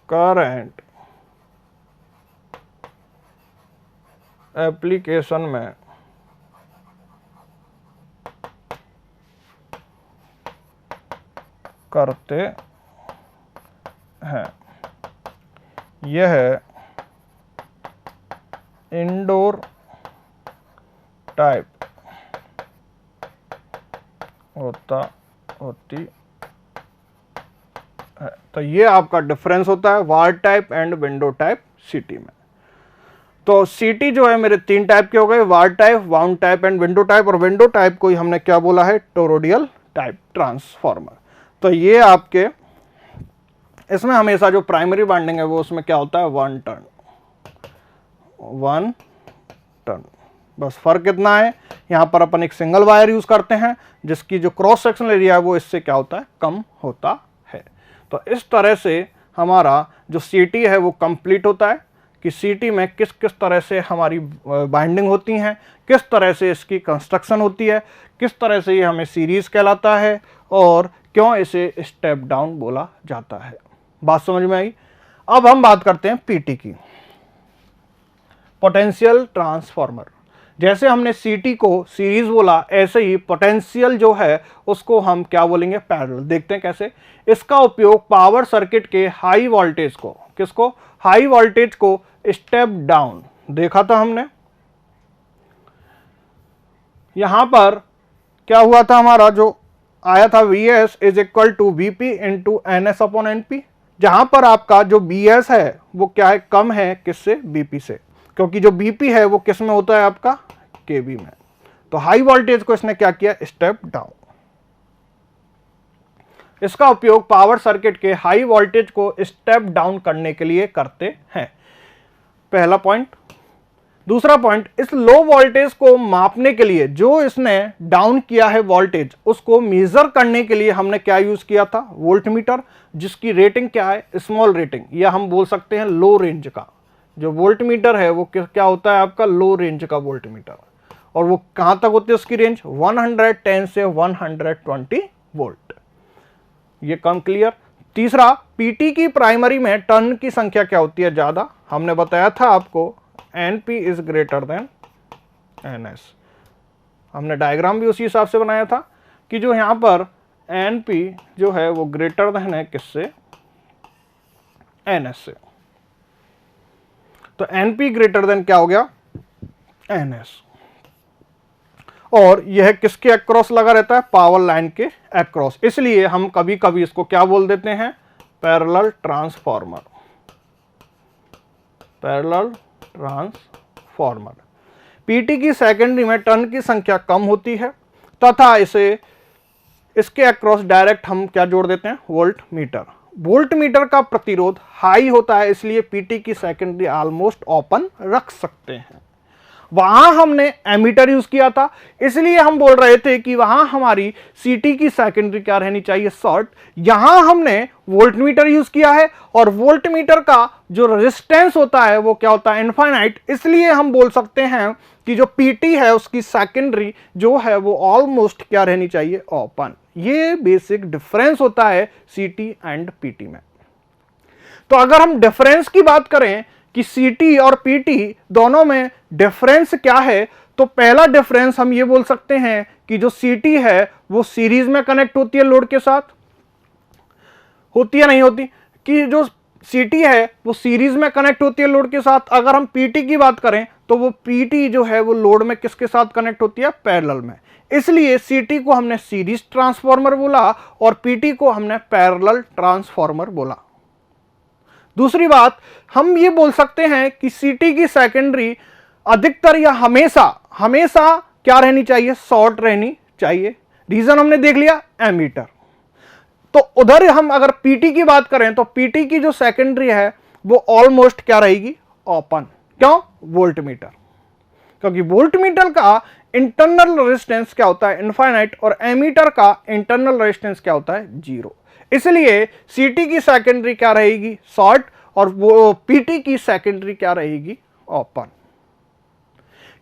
करंट एप्लीकेशन में करते हैं। यह इंडोर टाइप होती है। तो ये आपका डिफरेंस होता है वार टाइप एंड विंडो टाइप सीटी में। तो सीटी जो है मेरे 3 टाइप के हो गए, war type, wound type and window type. और विंडो टाइप को ही हमने क्या बोला है टोरोडियल टाइप ट्रांसफॉर्मर। तो ये आपके इसमें हमेशा जो प्राइमरी वाइंडिंग है वो उसमें क्या होता है 1 टर्न। बस फर्क कितना है, यहाँ पर अपन एक सिंगल वायर यूज करते हैं जिसकी जो क्रॉस सेक्शनल एरिया है वो इससे क्या होता है कम होता है। तो इस तरह से हमारा जो सीटी है वो कंप्लीट होता है कि सीटी में किस किस तरह से हमारी बाइंडिंग होती हैं, किस तरह से इसकी कंस्ट्रक्शन होती है, किस तरह से ये हमें सीरीज कहलाता है और क्यों इसे स्टेप डाउन बोला जाता है। बात समझ में आई। अब हम बात करते हैं पीटी की, पोटेंशियल ट्रांसफार्मर। जैसे हमने सीटी को सीरीज बोला, ऐसे ही पोटेंशियल जो है उसको हम क्या बोलेंगे पैरेलल। देखते हैं कैसे। इसका उपयोग पावर सर्किट के हाई वोल्टेज को, किसको हाई वोल्टेज को स्टेप डाउन देखा था हमने। यहां पर क्या हुआ था, हमारा जो आया था Vs is equal to Vp into NS upon NP, जहां पर आपका जो Bs है वो क्या है कम है किससे Bp से, क्योंकि जो Bp है वो किस में होता है आपका Kb में। तो हाई वोल्टेज को इसने क्या किया स्टेप डाउन। इसका उपयोग पावर सर्किट के हाई वोल्टेज को स्टेप डाउन करने के लिए करते हैं, पहला पॉइंट। दूसरा पॉइंट, इस लो वोल्टेज को मापने के लिए, जो इसने डाउन किया है वोल्टेज उसको मेजर करने के लिए हमने क्या यूज किया था वोल्टमीटर, जिसकी रेटिंग क्या है स्मॉल रेटिंग, या हम बोल सकते हैं लो रेंज का। जो वोल्टमीटर है वो क्या होता है आपका लो रेंज का वोल्टमीटर, और वो कहां तक होती है उसकी रेंज 110 से 120 वोल्ट। ये कम क्लियर। तीसरा, पीटी की प्राइमरी में टर्न की संख्या क्या होती है ज्यादा, हमने बताया था आपको NP is greater than NS। हमने डायग्राम भी उसी हिसाब से बनाया था कि जो यहां पर NP जो है वो ग्रेटर देन है किससे NS से। तो NP ग्रेटर देन क्या हो गया NS, और यह किसके अक्रॉस लगा रहता है पावर लाइन के अक्रॉस, इसलिए हम कभी कभी इसको क्या बोल देते हैं parallel transformer. Parallel transformer. PT की सेकेंडरी में टर्न की संख्या कम होती है तथा इसके अक्रॉस डायरेक्ट हम क्या जोड़ देते हैं वोल्ट मीटर। वोल्ट मीटर का प्रतिरोध हाई होता है, इसलिए पीटी की सेकेंडरी ऑलमोस्ट ओपन रख सकते हैं। वहां हमने एमीटर यूज किया था, इसलिए हम बोल रहे थे कि वहां हमारी सीटी की सेकेंडरी क्या रहनी चाहिए, शॉर्ट। यहां हमने वोल्टमीटर यूज किया है और वोल्टमीटर का जो रेजिस्टेंस होता है वो क्या होता है, इनफाइनाइट, इसलिए हम बोल सकते हैं कि जो पीटी है उसकी सेकेंडरी जो है वो ऑलमोस्ट क्या रहनी चाहिए, ओपन। ये बेसिक डिफरेंस होता है सीटी एंड पीटी में। तो अगर हम डिफरेंस की बात करें कि सीटी और पीटी दोनों में डिफरेंस क्या है, तो पहला डिफरेंस हम ये बोल सकते हैं कि जो सीटी है वो सीरीज में कनेक्ट होती है लोड के साथ, होती है नहीं होती, कि जो सीटी है वो सीरीज में कनेक्ट होती है लोड के साथ। अगर हम पीटी की बात करें तो वो पीटी जो है वो लोड में किसके साथ कनेक्ट होती है, पैरेलल में। इसलिए सीटी को हमने सीरीज ट्रांसफार्मर बोला और पीटी को हमने पैरेलल ट्रांसफार्मर बोला। दूसरी बात, हम ये बोल सकते हैं कि सीटी की सेकेंडरी अधिकतर या हमेशा क्या रहनी चाहिए, शॉर्ट रहनी चाहिए। रीजन हमने देख लिया, एमीटर। तो उधर हम अगर पीटी की बात करें तो पीटी की जो सेकेंडरी है वो ऑलमोस्ट क्या रहेगी, ओपन। क्यों, वोल्टमीटर, क्योंकि वोल्टमीटर का इंटरनल रेजिस्टेंस क्या होता है, इनफाइनाइट, और एमीटर का इंटरनल रेजिस्टेंस क्या होता है, 0। इसलिए सीटी की सेकेंडरी क्या रहेगी, शॉर्ट, और वो पीटी की सेकेंडरी क्या रहेगी, ओपन।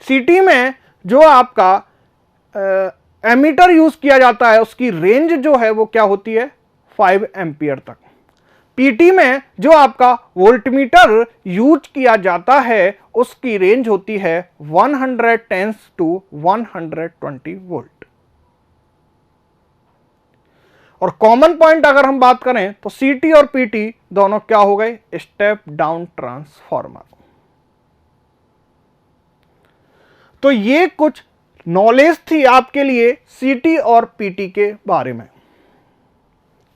सीटी में जो आपका एमीटर यूज किया जाता है उसकी रेंज जो है वो क्या होती है, 5 एम्पियर तक। पीटी में जो आपका वोल्टमीटर यूज किया जाता है उसकी रेंज होती है 110 to 120 वोल्ट। और कॉमन पॉइंट अगर हम बात करें तो सीटी और पीटी दोनों क्या हो गए, स्टेप डाउन ट्रांसफार्मर। तो ये कुछ नॉलेज थी आपके लिए सीटी और पीटी के बारे में।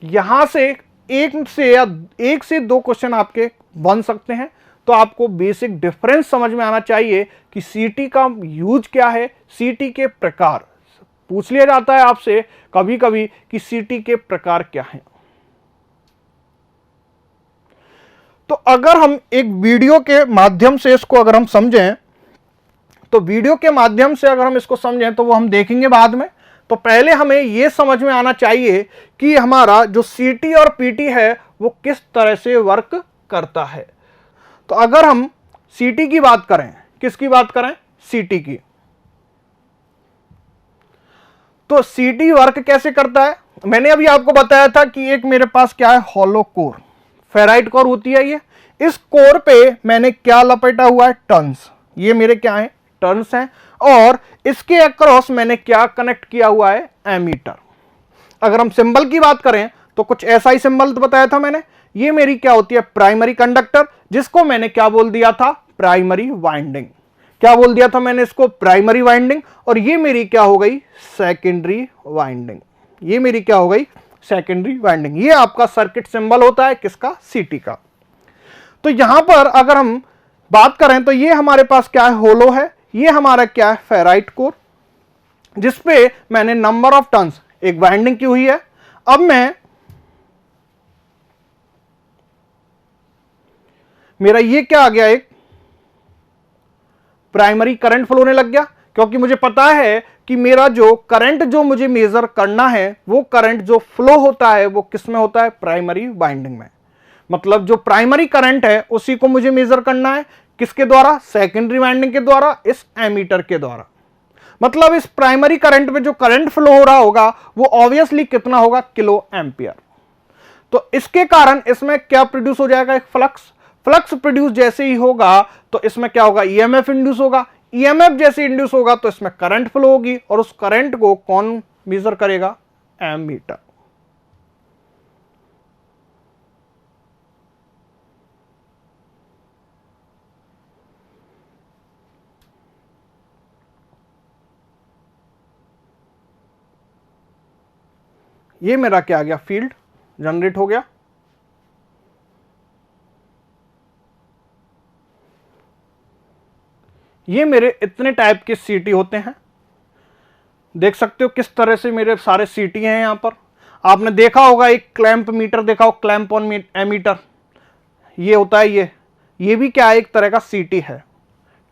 यहां से एक से दो क्वेश्चन आपके बन सकते हैं, तो आपको बेसिक डिफरेंस समझ में आना चाहिए कि सीटी का यूज क्या है, सीटी के प्रकार। पूछ लिया जाता है आपसे कभी कभी कि सीटी के प्रकार क्या हैं। तो अगर हम एक वीडियो के माध्यम से इसको अगर हम समझें, तो वीडियो के माध्यम से अगर हम इसको समझें तो वो हम देखेंगे बाद में। तो पहले हमें यह समझ में आना चाहिए कि हमारा जो सीटी और पीटी है वो किस तरह से वर्क करता है। तो अगर हम सीटी की बात करें, किसकी बात करें, सीटी की, तो सीटी वर्क कैसे करता है। मैंने अभी आपको बताया था कि एक मेरे पास क्या है, हॉलो कोर, फेराइट कोर होती है ये। इस कोर पे मैंने क्या लपेटा हुआ है, टर्न्स। ये मेरे क्या है, टर्न्स हैं। और इसके अक्रॉस मैंने क्या कनेक्ट किया हुआ है, एमीटर। अगर हम सिंबल की बात करें तो कुछ ऐसा ही सिंबल बताया था मैंने। ये मेरी क्या होती है, प्राइमरी कंडक्टर, जिसको मैंने क्या बोल दिया था, प्राइमरी वाइंडिंग। क्या बोल दिया था मैंने इसको, प्राइमरी वाइंडिंग। और ये मेरी क्या हो गई, सेकेंडरी वाइंडिंग। ये मेरी क्या हो गई, सेकेंडरी वाइंडिंग। ये आपका सर्किट सिंबल होता है किसका, सीटी का। तो यहां पर अगर हम बात करें तो ये हमारे पास क्या है, होलो है। ये हमारा क्या है, फेराइट कोर, जिसपे मैंने नंबर ऑफ टर्न्स, एक वाइंडिंग की हुई है। अब मेरा ये क्या आ गया, एक प्राइमरी करंट फ्लो होने लग गया, क्योंकि मुझे पता है कि मेरा जो करंट जो मुझे मेजर करना है वो करंट जो फ्लो होता है वो किस में होता है, प्राइमरी वाइंडिंग में। मतलब जो प्राइमरी करंट है उसी को मुझे मेजर करना है, किसके द्वारा, सेकेंडरी वाइंडिंग के द्वारा, इस एमीटर के द्वारा। मतलब इस प्राइमरी करंट में जो करंट फ्लो हो रहा होगा वो ऑब्वियसली कितना होगा, किलो एम्पियर। तो इसके कारण इसमें क्या प्रोड्यूस हो जाएगा, एक फ्लक्स। फ्लक्स प्रोड्यूस जैसे ही होगा तो इसमें क्या होगा, ईएमएफ इंड्यूस होगा। ईएमएफ जैसे इंड्यूस होगा तो इसमें करंट फ्लो होगी, और उस करंट को कौन मेजर करेगा, एमीटर। ये मेरा क्या आ गया, फील्ड जनरेट हो गया। ये मेरे इतने टाइप के सीटी होते हैं, देख सकते हो किस तरह से मेरे सारे सीटी हैं यहां पर। आपने देखा होगा एक क्लैंप मीटर देखा हो, क्लैंप ऑन एमीटर, ये होता है, ये भी क्या है, एक तरह का सीटी है।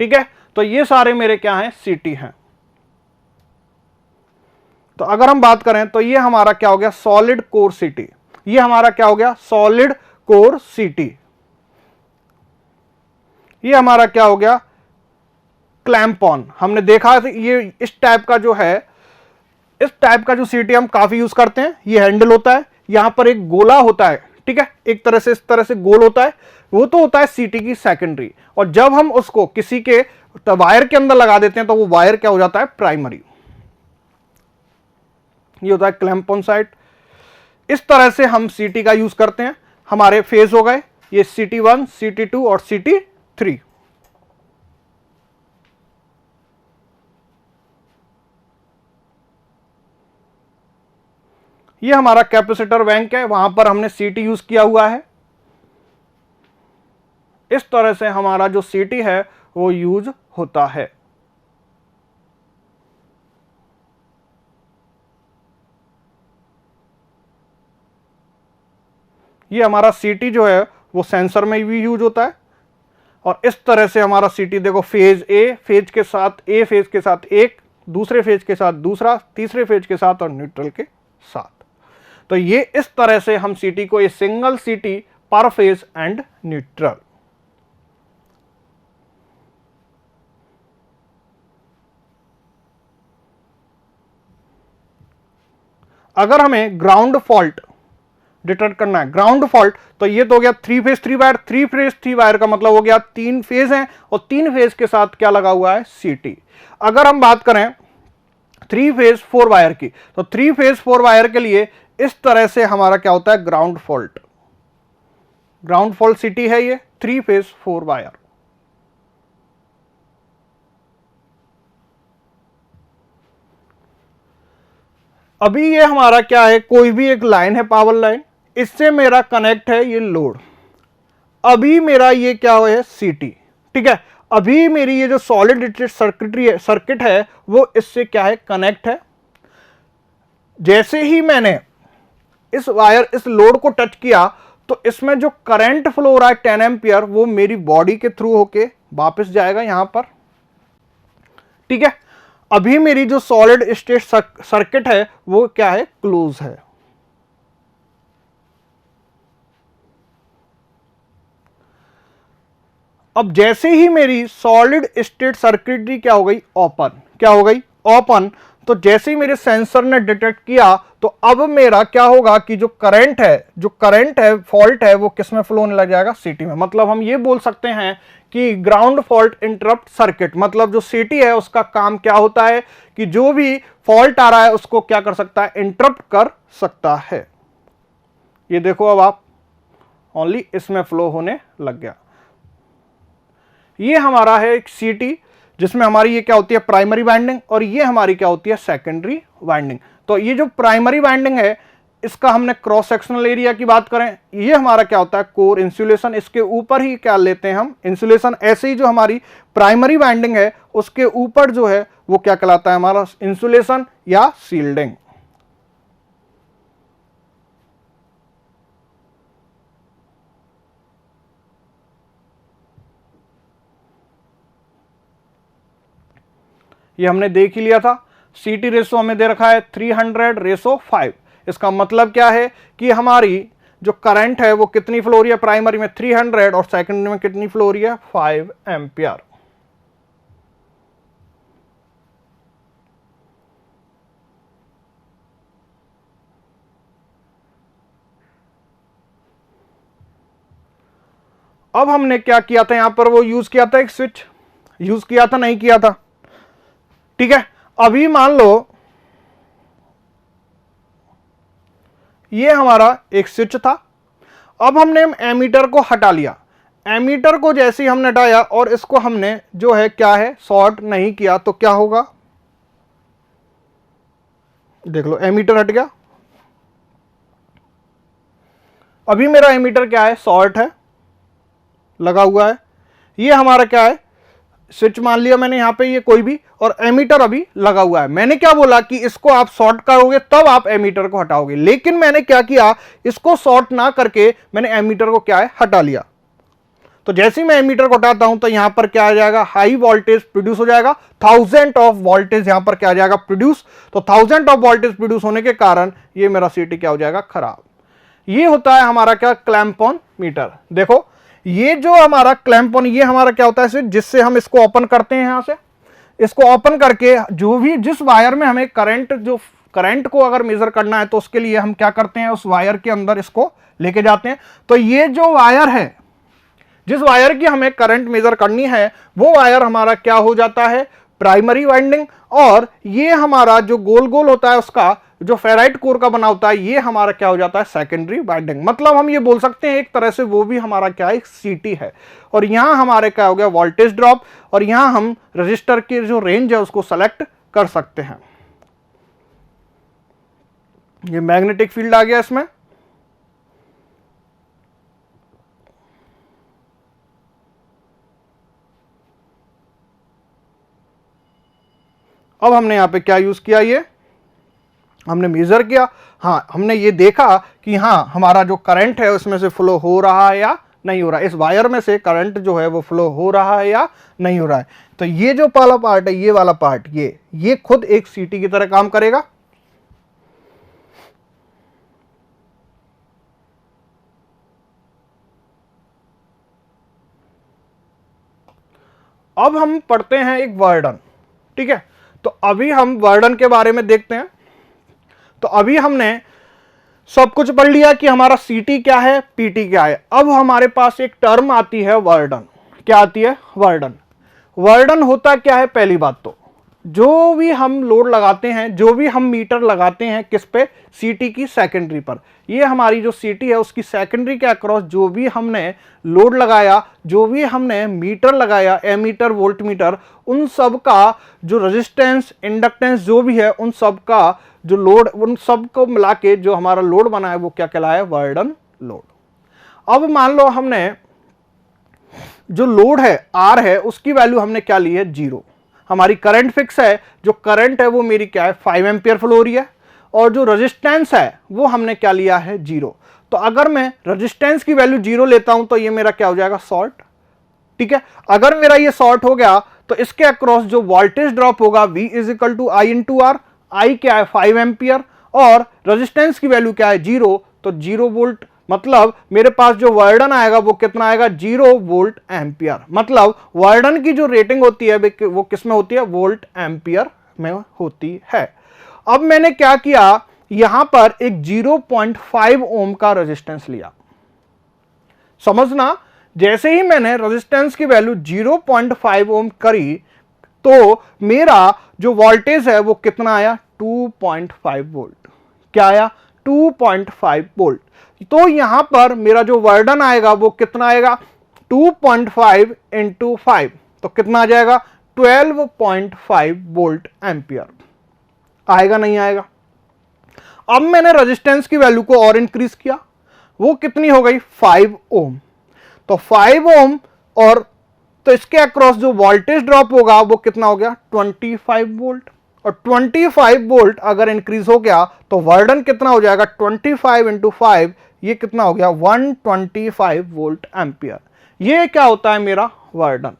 ठीक है, तो ये सारे मेरे क्या हैं, सीटी हैं। तो अगर हम बात करें तो ये हमारा क्या हो गया, सॉलिड कोर सीटी। ये हमारा क्या हो गया, सॉलिड कोर सीटी। ये हमारा क्या हो गया, क्लैंप ऑन। हमने देखा ये इस टाइप का जो है, इस टाइप का जो सीटी हम काफी यूज करते हैं। ये हैंडल होता है, यहां पर एक गोला होता है, ठीक है, एक तरह से इस तरह से गोल होता है, वो तो होता है सीटी की सेकेंडरी। और जब हम उसको किसी के वायर के अंदर लगा देते हैं तो वो वायर क्या हो जाता है, प्राइमरी। ये होता है क्लैंप ऑन साइड। इस तरह से हम सीटी का यूज करते हैं। हमारे फेज हो गए ये CT1, CT2 और CT3। ये हमारा कैपेसिटर बैंक है, वहां पर हमने सीटी यूज किया हुआ है। इस तरह से हमारा जो सीटी है वो यूज होता है। ये हमारा सीटी जो है वो सेंसर में भी यूज होता है। और इस तरह से हमारा सीटी देखो, फेज ए, फेज के साथ ए, फेज के साथ एक, दूसरे फेज के साथ दूसरा, तीसरे फेज के साथ और न्यूट्रल के साथ। तो ये इस तरह से हम सीटी को, ये सिंगल सीटी पर फेज एंड न्यूट्रल। अगर हमें ग्राउंड फॉल्ट डिटेक्ट करना है, ग्राउंड फॉल्ट, तो ये तो हो गया 3 फेज 3 वायर। 3 फेज 3 वायर का मतलब हो गया 3 फेज हैं और 3 फेज के साथ क्या लगा हुआ है, सीटी। अगर हम बात करें 3 फेज 4 वायर की, तो 3 फेज 4 वायर के लिए इस तरह से हमारा क्या होता है, ग्राउंड फॉल्ट। ग्राउंड फॉल्ट सीटी है ये 3 फेज 4 वायर। अभी ये हमारा क्या है, कोई भी एक लाइन है, पावर लाइन, इससे मेरा कनेक्ट है ये लोड। अभी मेरा ये क्या है, सीटी। ठीक है, अभी मेरी ये जो सॉलिड सर्किट है वो इससे क्या है, कनेक्ट है। जैसे ही मैंने इस वायर, इस लोड को टच किया तो इसमें जो करंट फ्लो हो रहा है 10 एम्पियर, वो मेरी बॉडी के थ्रू होके वापस जाएगा यहां पर। ठीक है, अभी मेरी जो सॉलिड स्टेट सर्किट है वो क्या है, क्लोज है। अब जैसे ही मेरी सॉलिड स्टेट सर्किटरी क्या हो गई, ओपन। क्या हो गई, ओपन। तो जैसे ही मेरे सेंसर ने डिटेक्ट किया तो अब मेरा क्या होगा कि जो करंट है, फॉल्ट है, वो किस में फ्लो होने लग जाएगा, सीटी में। मतलब हम ये बोल सकते हैं कि ग्राउंड फॉल्ट इंटरप्ट सर्किट, मतलब जो सीटी है उसका काम क्या होता है कि जो भी फॉल्ट आ रहा है उसको क्या कर सकता है, इंटरप्ट कर सकता है। ये देखो अब आप, ओनली इसमें फ्लो होने लग गया। ये हमारा है एक सीटी, जिसमें हमारी ये क्या होती है, प्राइमरी वाइंडिंग, और ये हमारी क्या होती है, सेकेंडरी वाइंडिंग। तो ये जो प्राइमरी वाइंडिंग है, इसका हमने क्रॉस सेक्शनल एरिया की बात करें, ये हमारा क्या होता है, कोर इंसुलेशन। इसके ऊपर ही क्या लेते हैं हम, इंसुलेशन। ऐसे ही जो हमारी प्राइमरी वाइंडिंग है उसके ऊपर जो है वो क्या कहलाता है, हमारा इंसुलेशन या सील्डिंग। ये हमने देख ही लिया था। सीटी रेशो हमें दे रखा है 300:5। इसका मतलब क्या है कि हमारी जो करंट है वो कितनी फ्लो हो रही है, प्राइमरी में 300 और सेकेंडरी में कितनी फ्लो हो रही है, 5 एम्पियर। अब हमने क्या किया था, यहां पर वो यूज किया था, एक स्विच यूज किया था, नहीं किया था। ठीक है, अभी मान लो ये हमारा एक स्विच था। अब हमने एमीटर को हटा लिया। एमीटर को जैसे ही हमने हटाया और इसको हमने जो है क्या है, शॉर्ट नहीं किया, तो क्या होगा, देख लो, एमीटर हट गया। अभी मेरा एमीटर क्या है, शॉर्ट है, लगा हुआ है। ये हमारा क्या है, स्विच मान लिया मैंने यहाँ पे ये कोई भी, और एमीटर अभी लगा हुआ है। मैंने क्या बोला कि इसको आप शॉर्ट करोगे तब आप एमीटर को हटाओगे, लेकिन मैंने क्या किया, इसको शॉर्ट ना करके मैंने एमीटर को क्या है हटा लिया। तो जैसे ही मैं एमीटर को हटाता हूं तो यहां पर क्या आ जाएगा, हाई वोल्टेज प्रोड्यूस हो जाएगा, 1000 ऑफ वोल्टेज यहां पर क्या आ जाएगा प्रोड्यूस। तो 1000 ऑफ वोल्टेज प्रोड्यूस होने के कारण ये मेरा सीटी क्या हो जाएगा खराब। ये होता है हमारा क्या क्लैंप ऑन मीटर। देखो ये जो हमारा क्लैंप ऑन, ये हमारा क्या होता है, जिससे हम इसको ओपन करते हैं, यहां से इसको ओपन करके जो भी जिस वायर में हमें करंट, जो करंट को अगर मेजर करना है तो उसके लिए हम क्या करते हैं, उस वायर के अंदर इसको लेके जाते हैं। तो ये जो वायर है, जिस वायर की हमें करंट मेजर करनी है, वो वायर हमारा क्या हो जाता है, प्राइमरी वाइंडिंग। और ये हमारा जो गोल गोल होता है उसका जो फेराइट कोर का बना होता है, ये हमारा क्या हो जाता है सेकेंडरी वाइंडिंग। मतलब हम ये बोल सकते हैं एक तरह से वो भी हमारा क्या है सीटी है। और यहां हमारे क्या हो गया वोल्टेज ड्रॉप, और यहां हम रजिस्टर की जो रेंज है उसको सेलेक्ट कर सकते हैं। ये मैग्नेटिक फील्ड आ गया इसमें। अब हमने यहां पे क्या यूज किया, ये हमने मेजर किया। हाँ, हमने ये देखा कि हाँ हमारा जो करंट है उसमें से फ्लो हो रहा है या नहीं हो रहा है, इस वायर में से करंट जो है वो फ्लो हो रहा है या नहीं हो रहा है। तो ये जो पहला पार्ट है, ये वाला पार्ट, ये खुद एक सीटी की तरह काम करेगा। अब हम पढ़ते हैं एक वर्डन, ठीक है। तो अभी हम वर्डन के बारे में देखते हैं। तो अभी हमने सब कुछ पढ़ लिया कि हमारा सीटी क्या है, पीटी क्या है। अब हमारे पास एक टर्म आती है वर्डन। क्या आती है, वर्डन। वर्डन होता क्या है, पहली बात तो जो भी हम लोड लगाते हैं, जो भी हम मीटर लगाते हैं किस पे, सीटी की सेकेंडरी पर। ये हमारी जो सीटी है उसकी सेकेंडरी के अक्रॉस जो भी हमने लोड लगाया, जो भी हमने मीटर लगाया, एमीटर, वोल्ट मीटर, उन सब का जो रेजिस्टेंस, इंडक्टेंस जो भी है, उन सब का जो लोड, उन सब को मिला के जो हमारा लोड बना है वो क्या कहलाया, वर्डन लोड। अब मान लो हमने जो लोड है आर है उसकी वैल्यू हमने क्या ली है, 0। हमारी करंट फिक्स है, जो करंट है वो मेरी क्या है 5 एम्पियर फ्लो हो रही है, और जो रेजिस्टेंस है वो हमने क्या लिया है 0। तो अगर मैं रेजिस्टेंस की वैल्यू 0 लेता हूं तो ये मेरा क्या हो जाएगा, शॉर्ट, ठीक है। अगर मेरा ये शॉर्ट हो गया तो इसके अक्रॉस जो वोल्टेज ड्रॉप होगा V is equal to I into R. I क्या है 5 एम्पियर, और रेजिस्टेंस की वैल्यू क्या है 0, तो 0 वोल्ट। मतलब मेरे पास जो वर्डन आएगा वो कितना आएगा, 0 वोल्ट एम्पियर। मतलब वर्डन की जो रेटिंग होती है वो किस में होती है, वोल्ट एम्पियर में होती है। अब मैंने क्या किया, यहां पर एक 0.5 ओम का रेजिस्टेंस लिया। समझना, जैसे ही मैंने रेजिस्टेंस की वैल्यू 0.5 ओम करी तो मेरा जो वोल्टेज है वो कितना आया, 2.5 वोल्ट। क्या आया, 2.5 वोल्ट। तो यहां पर मेरा जो वर्डन आएगा वो कितना आएगा, 2.5 इंटू 5, तो कितना आ जाएगा, 12.5 वोल्ट एम्पियर। आएगा नहीं आएगा। अब मैंने रेजिस्टेंस की वैल्यू को और इंक्रीज किया, वो कितनी हो गई, 5 ओम। तो 5 ओम, और तो इसके अक्रॉस जो वोल्टेज ड्रॉप होगा वो कितना हो गया, 25 वोल्ट। और 25 वोल्ट अगर इंक्रीज हो गया तो वर्डन कितना हो जाएगा, 25 इंटू 5, ये कितना हो गया, 125 वोल्ट एम्पियर। ये क्या होता है मेरा वर्डन।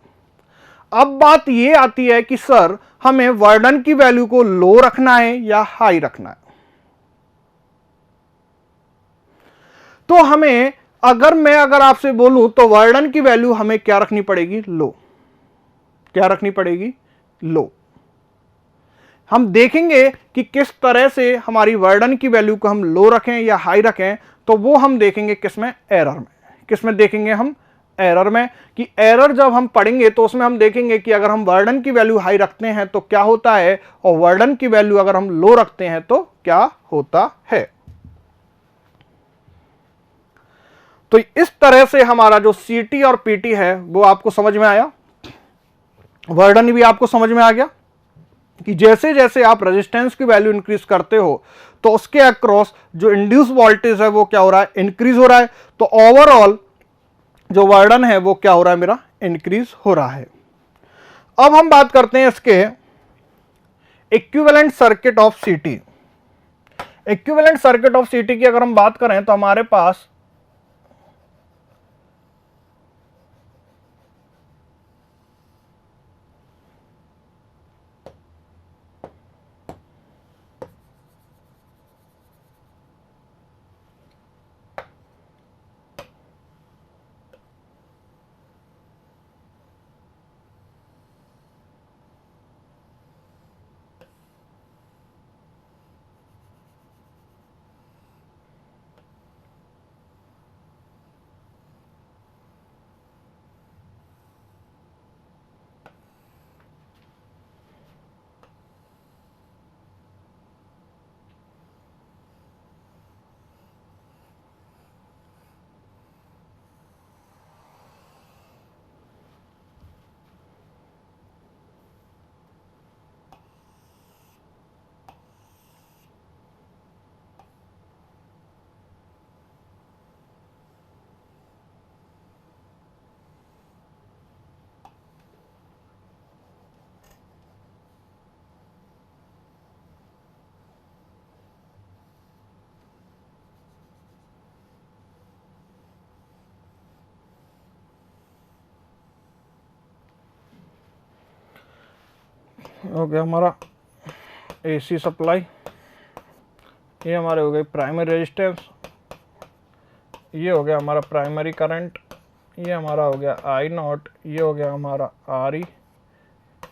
अब बात ये आती है कि सर हमें वर्डन की वैल्यू को लो रखना है या हाई रखना है। तो हमें अगर आपसे बोलूं तो वर्डन की वैल्यू हमें क्या रखनी पड़ेगी, लो। क्या रखनी पड़ेगी, लो। हम देखेंगे कि किस तरह से हमारी वर्डन की वैल्यू को हम लो रखें या हाई रखें, तो वो हम देखेंगे किसमें, एरर में। किसमें देखेंगे हम, एरर में। कि एरर जब हम पढ़ेंगे तो उसमें हम देखेंगे कि अगर हम वर्डन की वैल्यू हाई रखते हैं तो क्या होता है, और वर्डन की वैल्यू अगर हम लो रखते हैं तो क्या होता है। तो इस तरह से हमारा जो सीटी और पीटी है वो आपको समझ में आया। वर्डन भी आपको समझ में आ गया कि जैसे जैसे आप रेजिस्टेंस की वैल्यू इंक्रीज करते हो तो उसके अक्रॉस जो इंड्यूस वोल्टेज है वो क्या हो रहा है, इंक्रीज हो रहा है। तो ओवरऑल जो वर्डन है वो क्या हो रहा है, मेरा इंक्रीज हो रहा है। अब हम बात करते हैं इसके इक्विवेलेंट सर्किट ऑफ सीटी। इक्विवेलेंट सर्किट ऑफ सीटी की अगर हम बात करें तो हमारे पास हो गया हमारा एसी सप्लाई, ये हमारे हो गए प्राइमरी रेजिस्टेंस, ये हो गया हमारा प्राइमरी करंट, ये हमारा हो गया आई नॉट, ये हो गया हमारा आर ई,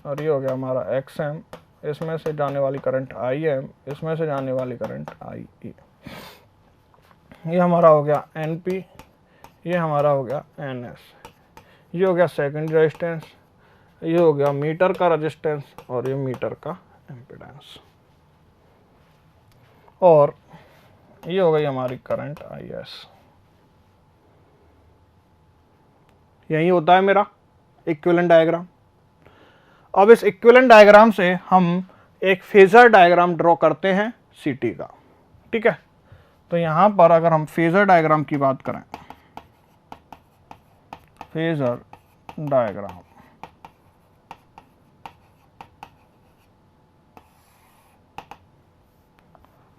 और ये हो गया हमारा एक्स एम, इसमें से जाने वाली करंट आई एम, इसमें से जाने वाली करंट आई ई, ये हमारा हो गया एन पी, ये हमारा हो गया एन एस, ये हो गया सेकेंडरी रेजिस्टेंस, ये हो गया मीटर का रेजिस्टेंस, और ये मीटर का इम्पीडेंस, और ये हो गई हमारी करंट आई एस। यही होता है मेरा इक्विवेलेंट डायग्राम। अब इस इक्विवेलेंट डायग्राम से हम एक फेजर डायग्राम ड्रॉ करते हैं सीटी का, ठीक है। तो यहां पर अगर हम फेजर डायग्राम की बात करें, फेजर डायग्राम,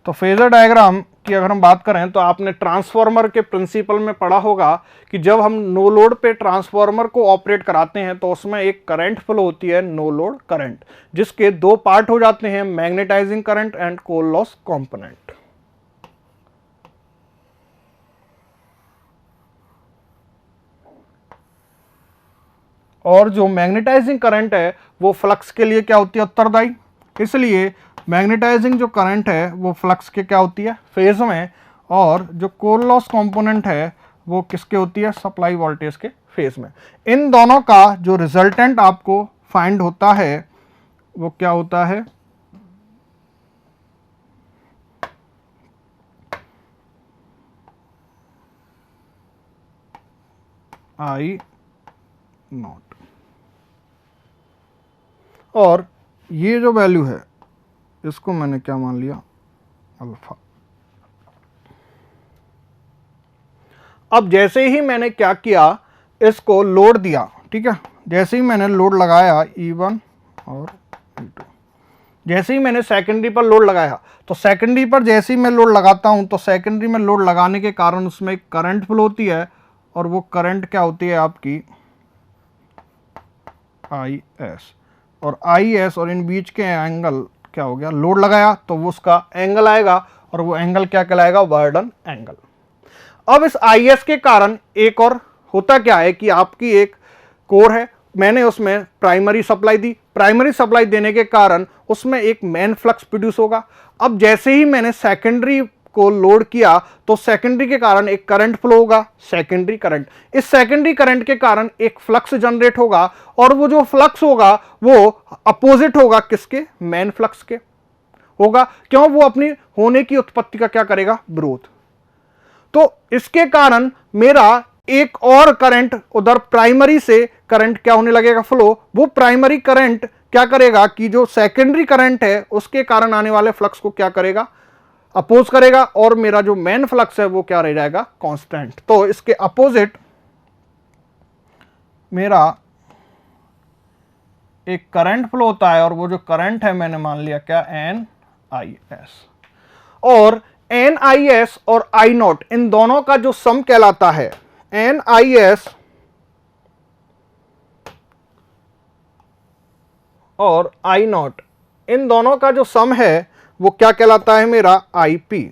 तो फेजर डायग्राम की अगर हम बात करें तो आपने ट्रांसफार्मर के प्रिंसिपल में पढ़ा होगा कि जब हम नो लोड पे ट्रांसफार्मर को ऑपरेट कराते हैं तो उसमें एक करंट फ्लो होती है, नो लोड करंट, जिसके दो पार्ट हो जाते हैं, magnetising current and core loss component. और जो मैग्नेटाइजिंग करंट है वो फ्लक्स के लिए क्या होती है, उत्तरदायी, इसलिए मैग्नेटाइजिंग जो करंट है वो फ्लक्स के क्या होती है, फेज में, और जो कोर लॉस कंपोनेंट है वो किसके होती है, सप्लाई वोल्टेज के फेज में। इन दोनों का जो रिजल्टेंट आपको फाइंड होता है वो क्या होता है, आई नॉट, और ये जो वैल्यू है इसको मैंने क्या मान लिया, अल्फा। अब जैसे ही मैंने क्या किया, इसको लोड दिया, ठीक है, जैसे ही मैंने लोड लगाया E1 और E2, जैसे ही मैंने सेकेंडरी पर लोड लगाया, तो सेकेंडरी पर जैसे ही मैं लोड लगाता हूं तो सेकेंडरी में लोड लगाने के कारण उसमें एक करंट फ्लो होती है, और वो करंट क्या होती है आपकी IS, और IS और इन बीच के एंगल क्या हो गया, लोड लगाया तो वो उसका एंगल आएगा, और वो एंगल क्या कहलाएगा, वर्डन एंगल। अब इस IS के कारण एक और होता क्या है कि आपकी एक कोर है, मैंने उसमें प्राइमरी सप्लाई दी, प्राइमरी सप्लाई देने के कारण उसमें एक मेन फ्लक्स प्रोड्यूस होगा। अब जैसे ही मैंने सेकेंडरी को लोड किया तो सेकेंडरी के कारण एक करंट फ्लो होगा, सेकेंडरी करंट, इस सेकेंडरी करंट के कारण एक फ्लक्स जनरेट होगा, और वो जो फ्लक्स होगा वो अपोजिट होगा किसके, मेन फ्लक्स के होगा, क्यों, वो अपनी होने की उत्पत्ति का क्या करेगा, विरोध। तो इसके कारण मेरा एक और करंट उधर प्राइमरी से करंट क्या होने लगेगा, फ्लो, वो प्राइमरी करंट क्या करेगा कि जो सेकेंडरी करंट है उसके कारण आने वाले फ्लक्स को क्या करेगा, अपोज करेगा, और मेरा जो मेन फ्लक्स है वो क्या रह जाएगा, कांस्टेंट। तो इसके अपोजिट मेरा एक करंट फ्लो होता है और वो जो करंट है मैंने मान लिया क्या NIS, और NIS और I0 इन दोनों का जो सम कहलाता है, NIS और I0 इन दोनों का जो सम है वो क्या कहलाता है मेरा IP।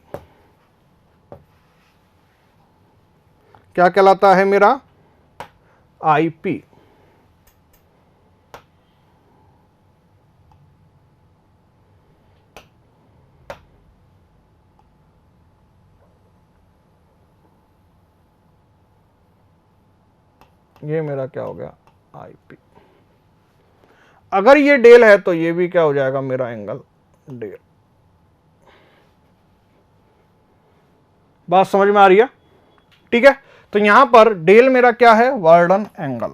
क्या कहलाता है मेरा IP। ये मेरा क्या हो गया IP। अगर ये डेल है तो ये भी क्या हो जाएगा मेरा एंगल डेल। बात समझ में आ रही है? ठीक है, तो यहां पर डेल मेरा क्या है वर्डन एंगल।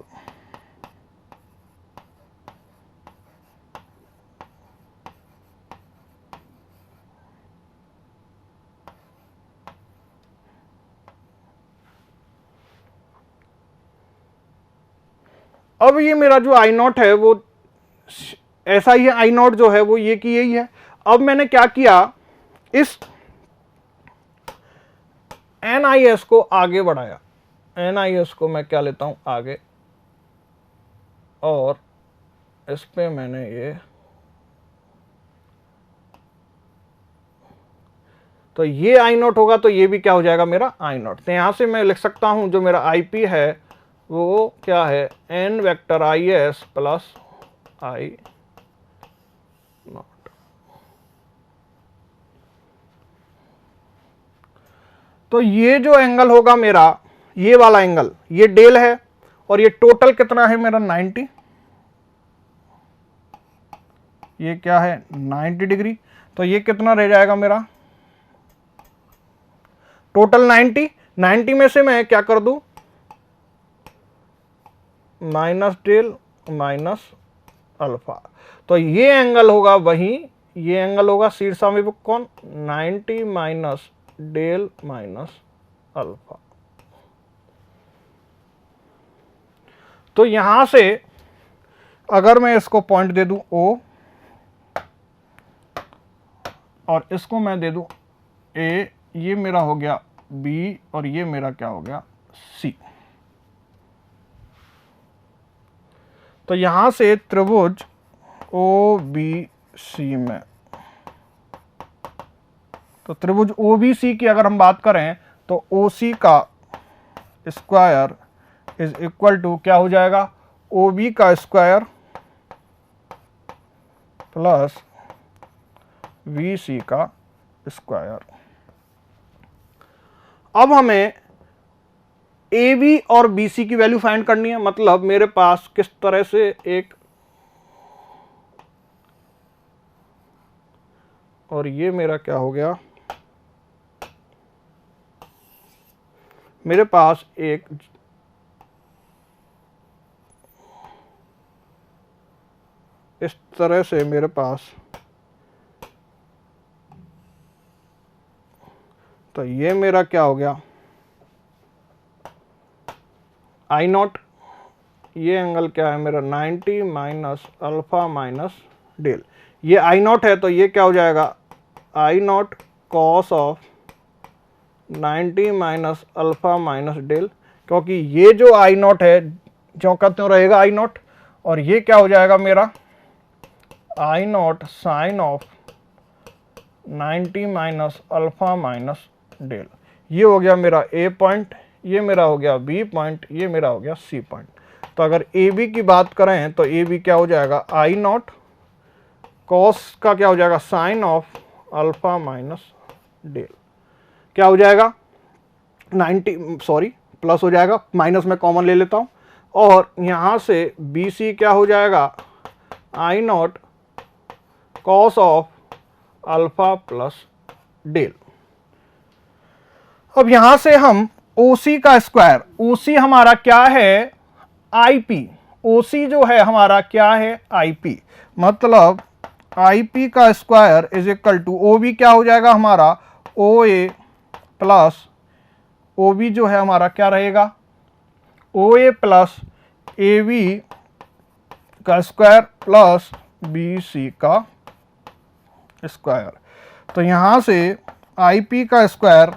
अब ये मेरा जो I0 है वो ऐसा ही है, I0 जो है वो ये की यही है। अब मैंने क्या किया, इस NIS को आगे बढ़ाया, NIS को मैं क्या लेता हूं आगे, और इस पे मैंने ये, तो ये I0 होगा तो ये भी क्या हो जाएगा मेरा I0। तो यहां से मैं लिख सकता हूं जो मेरा IP है वो क्या है N vector IS plus I0। तो ये जो एंगल होगा मेरा, ये वाला एंगल, ये डेल है और ये टोटल कितना है मेरा 90, ये क्या है 90 डिग्री। तो ये कितना रह जाएगा मेरा टोटल 90 में से मैं क्या कर दूं माइनस डेल माइनस अल्फा। तो ये एंगल होगा वही, ये एंगल होगा शीर्षाभिमुख कोण 90 माइनस डेल माइनस अल्फा। तो यहां से अगर मैं इसको पॉइंट दे दूं O और इसको मैं दे दूं A, ये मेरा हो गया B और ये मेरा क्या हो गया C। तो यहां से त्रिभुज OBC में, तो त्रिभुज OBC की अगर हम बात करें तो OC का स्क्वायर इज इक्वल टू क्या हो जाएगा OB का स्क्वायर प्लस VC का स्क्वायर। अब हमें AB और BC की वैल्यू फाइंड करनी है। मतलब मेरे पास किस तरह से एक, और ये मेरा क्या हो गया, मेरे पास एक इस तरह से मेरे पास, तो ये मेरा क्या हो गया I0, ये एंगल क्या है मेरा 90 माइनस अल्फा माइनस डेल। ये I0 है तो ये क्या हो जाएगा I0 cos of 90 minus alpha minus del, क्योंकि ये जो I0 है जो का त्यों रहेगा I0, और ये क्या हो जाएगा मेरा I0 sine of 90 minus alpha minus del. ये हो गया मेरा A पॉइंट, ये मेरा हो गया B पॉइंट, ये मेरा हो गया C पॉइंट। तो अगर AB की बात करें तो AB क्या हो जाएगा I0 कॉस का क्या हो जाएगा sine of alpha minus del, क्या हो जाएगा 90, सॉरी प्लस हो जाएगा, माइनस में कॉमन ले लेता हूं, और यहां से BC क्या हो जाएगा I0 cos of alpha plus del. अब यहां से हम OC का स्क्वायर, OC हमारा क्या है IP, OC जो है हमारा क्या है IP, मतलब IP का square is equal to OB क्या हो जाएगा हमारा OA प्लस OB जो है हमारा क्या रहेगा OA प्लस AB का स्क्वायर प्लस बी सी का स्क्वायर। तो यहां से आई पी का स्क्वायर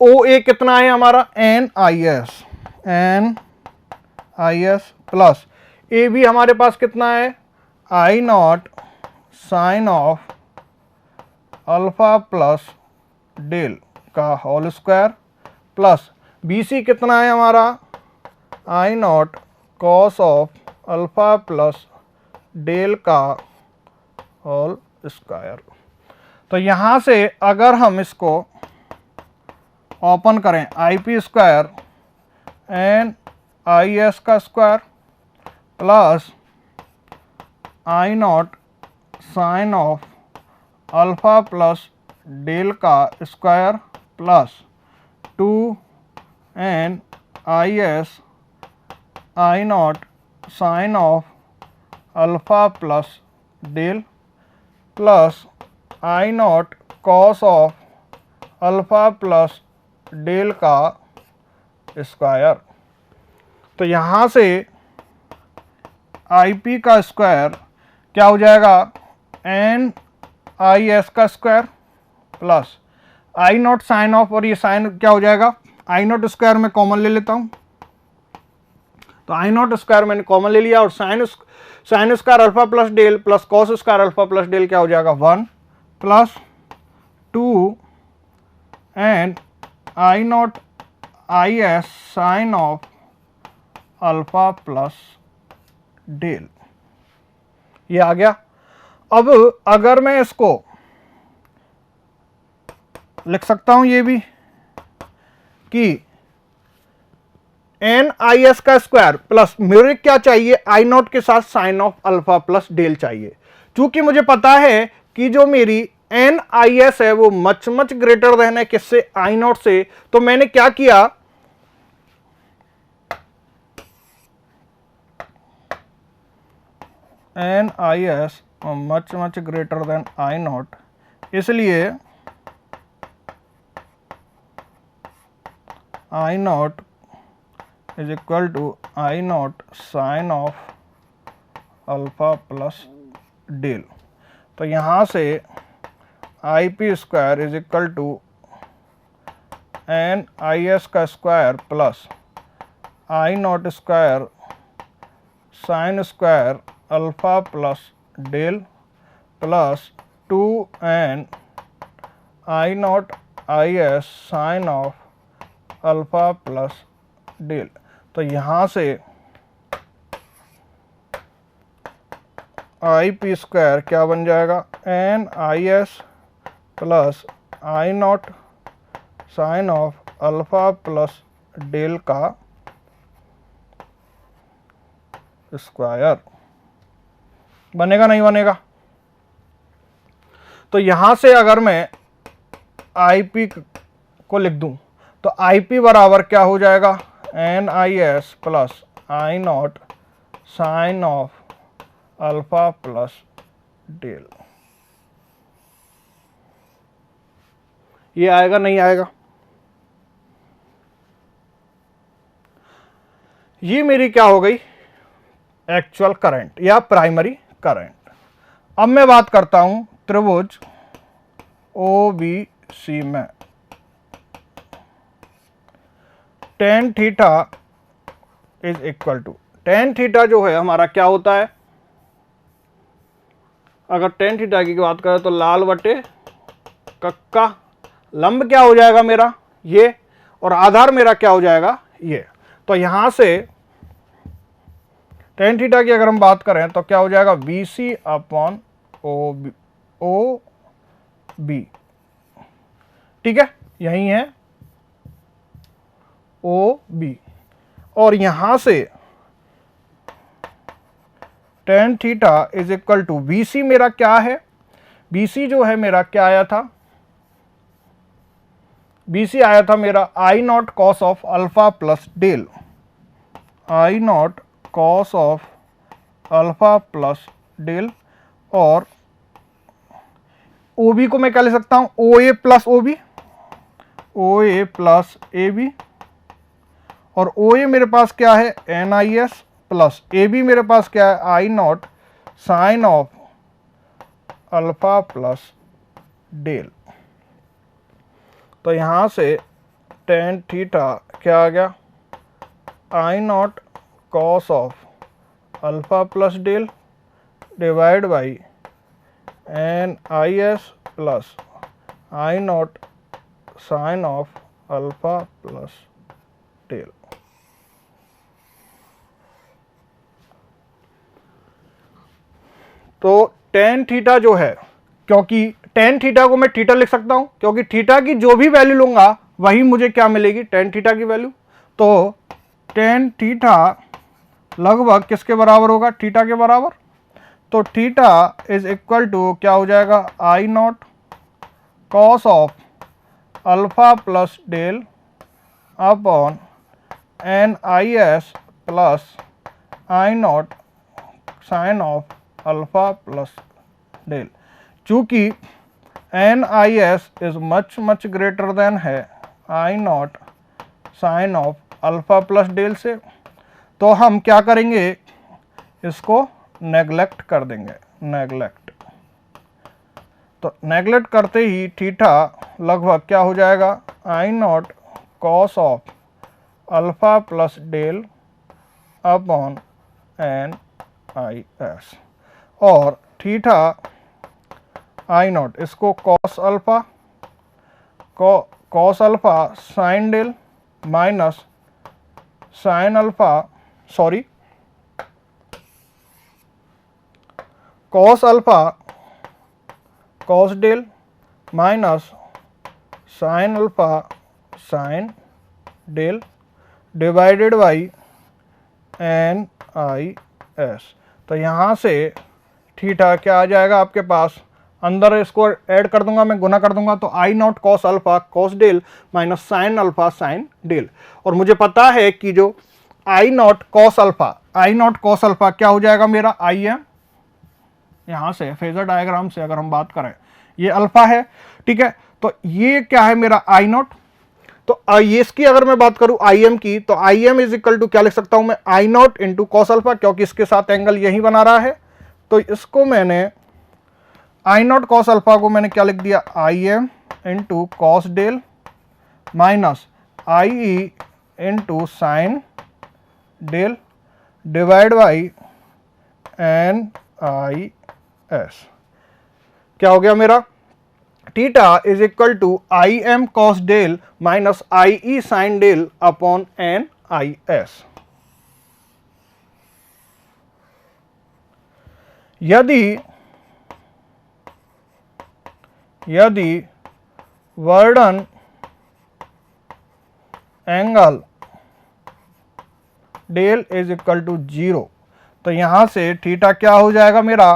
ओ ए कितना है हमारा N I S plus A भी हमारे पास कितना है I naught sine of alpha plus del का whole square plus B C कितना है हमारा I naught cos of alpha plus del का होल स्क्वायर। तो यहाँ से अगर हम इसको ओपन करें I P square N I S का square plus I naught sine of alpha plus del का square plus 2 N I S I naught sine of alpha plus del plus I naught cos of alpha plus del का square. तो यहाँ से I P का square क्या हो जाएगा N I S का square plus I naught sine of, और ये साइन क्या हो जाएगा आई नॉट स्क्वायर में कॉमन ले लेता हूँ, तो आई नॉट स्क्वायर मैंने कॉमन ले लिया और sine square alpha plus del plus cos square alpha plus del क्या हो जाएगा 1 plus 2 and I naught I S sine of alpha plus del. ये आ गया। अब अगर मैं इसको लिख सकता हूं ये भी कि एन आई एस का स्क्वायर प्लस मेरे क्या चाहिए आई नॉट के साथ sine of alpha plus del चाहिए। चूंकि मुझे पता है कि जो मेरी एन आई एस है वो मच ग्रेटर देन है किससे आई नॉट से, तो मैंने क्या किया N I S much greater than I naught, इसलिए I naught is equal to I naught sine of alpha plus del. तो यहाँ से I P square is equal to N I S का square plus I not square sine square alpha plus del plus 2 N I naught I S sine of alpha plus del. तो यहाँ से I P square क्या बन जाएगा N I S plus I naught sine of alpha plus del का square. बनेगा नहीं बनेगा? तो यहां से अगर मैं आई पी को लिख दूं तो आई पी बराबर क्या हो जाएगा N I S plus I naught sine of alpha plus del. ये आएगा नहीं आएगा? ये मेरी क्या हो गई एक्चुअल करंट या प्राइमरी करंट। अब मैं बात करता हूं त्रिभुज ओ बी सी में tan theta is equal to, tan theta जो है हमारा क्या होता है, अगर टेन थीटा की बात करें तो लाल बटे कक्का, लंब क्या हो जाएगा मेरा ये, और आधार मेरा क्या हो जाएगा ये। तो यहां से टेन थीटा की अगर हम बात करें तो क्या हो जाएगा B C upon O B. ठीक है, यही है ओ बी। और यहां से tan theta is equal to B C मेरा क्या है, बी सी जो है मेरा क्या आया था, बी सी आया था मेरा I naught cos of alpha plus del, I naught cos of alpha plus del. और ओ बी को मैं क्या ले सकता हूं O A plus O B, O A plus A B, और ओ ए मेरे पास क्या है N I S plus A B मेरे पास क्या है, I naught sine of alpha plus del. तो यहां से टेन थीटा क्या आ गया, आई naught cos of alpha plus del divide by N I S plus I naught sine of alpha plus del. तो टेन थीटा जो है, क्योंकि टेन थीटा को मैं थीटा लिख सकता हूं, क्योंकि थीटा की जो भी वैल्यू लूंगा वही मुझे क्या मिलेगी, टेन थीटा की वैल्यू। तो टेन थीटा लगभग किसके बराबर होगा, थीटा के बराबर। तो थीटा इज इक्वल टू क्या हो जाएगा, I naught cos of alpha plus del upon N I S plus I naught sine of alpha plus del. चूंकि N I S is much greater than है I naught sine of alpha plus del से, तो हम क्या करेंगे, इसको neglect कर देंगे, नेगलेक्ट। तो नेगलेक्ट करते ही थीटा लगभग क्या हो जाएगा, I naught cos of alpha plus del upon N I S, और थीटा आई नॉट इसको cos alpha, cos alpha sine del minus sine alpha, sorry cos alpha cos del minus sine alpha sine del divided by N I S. तो यहाँ से थीटा क्या आ जाएगा आपके पास, अंदर इसको ऐड कर दूंगा मैं, गुना कर दूंगा, तो आई naught cos alpha cos del minus sine alpha sine del. और मुझे पता है कि जो आई नॉट कॉस अल्फा क्या हो जाएगा मेरा, आई एम, यहां से फेजर डायग्राम से अगर हम बात करें ये अल्फा है, ठीक है। तो ये क्या है मेरा आई नॉट। तो ये इसकी अगर मैं बात करूं आई एम की, तो I M is equal to क्या लिख सकता हूं मैं, I naught into cos alpha, क्योंकि इसके साथ एंगल यही बना रहा है। तो इसको मैंने आई नॉट कॉस अल्फा को मैंने क्या लिख दिया, I M into cos del minus I E into sine del divide by N I S. क्या हो गया मेरा, theta is equal to I M cos del minus I E sine del upon N I S. यदि वर्डन angle del is equal to 0, तो यहां से थीटा क्या हो जाएगा मेरा,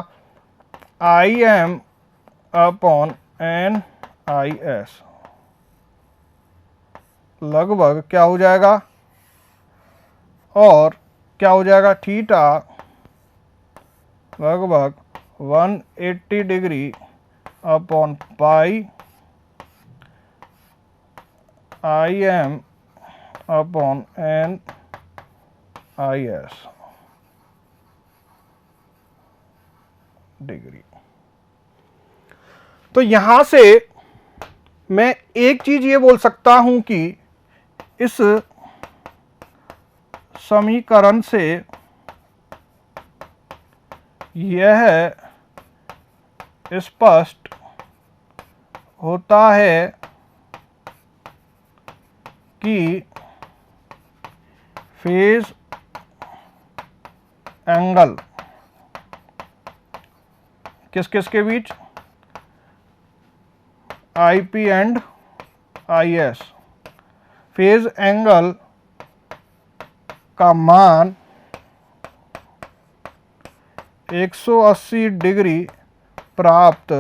I M upon N I S लगभग क्या हो जाएगा, और क्या हो जाएगा, थीटा लगभग 180 degree upon pi I M upon N I S degree. तो यहां से मैं एक चीज ये बोल सकता हूं कि इस समीकरण से यह स्पष्ट होता है कि फेज एंगल किस किस के बीच, IP and IS, phase angle का मान 180 डिग्री प्राप्त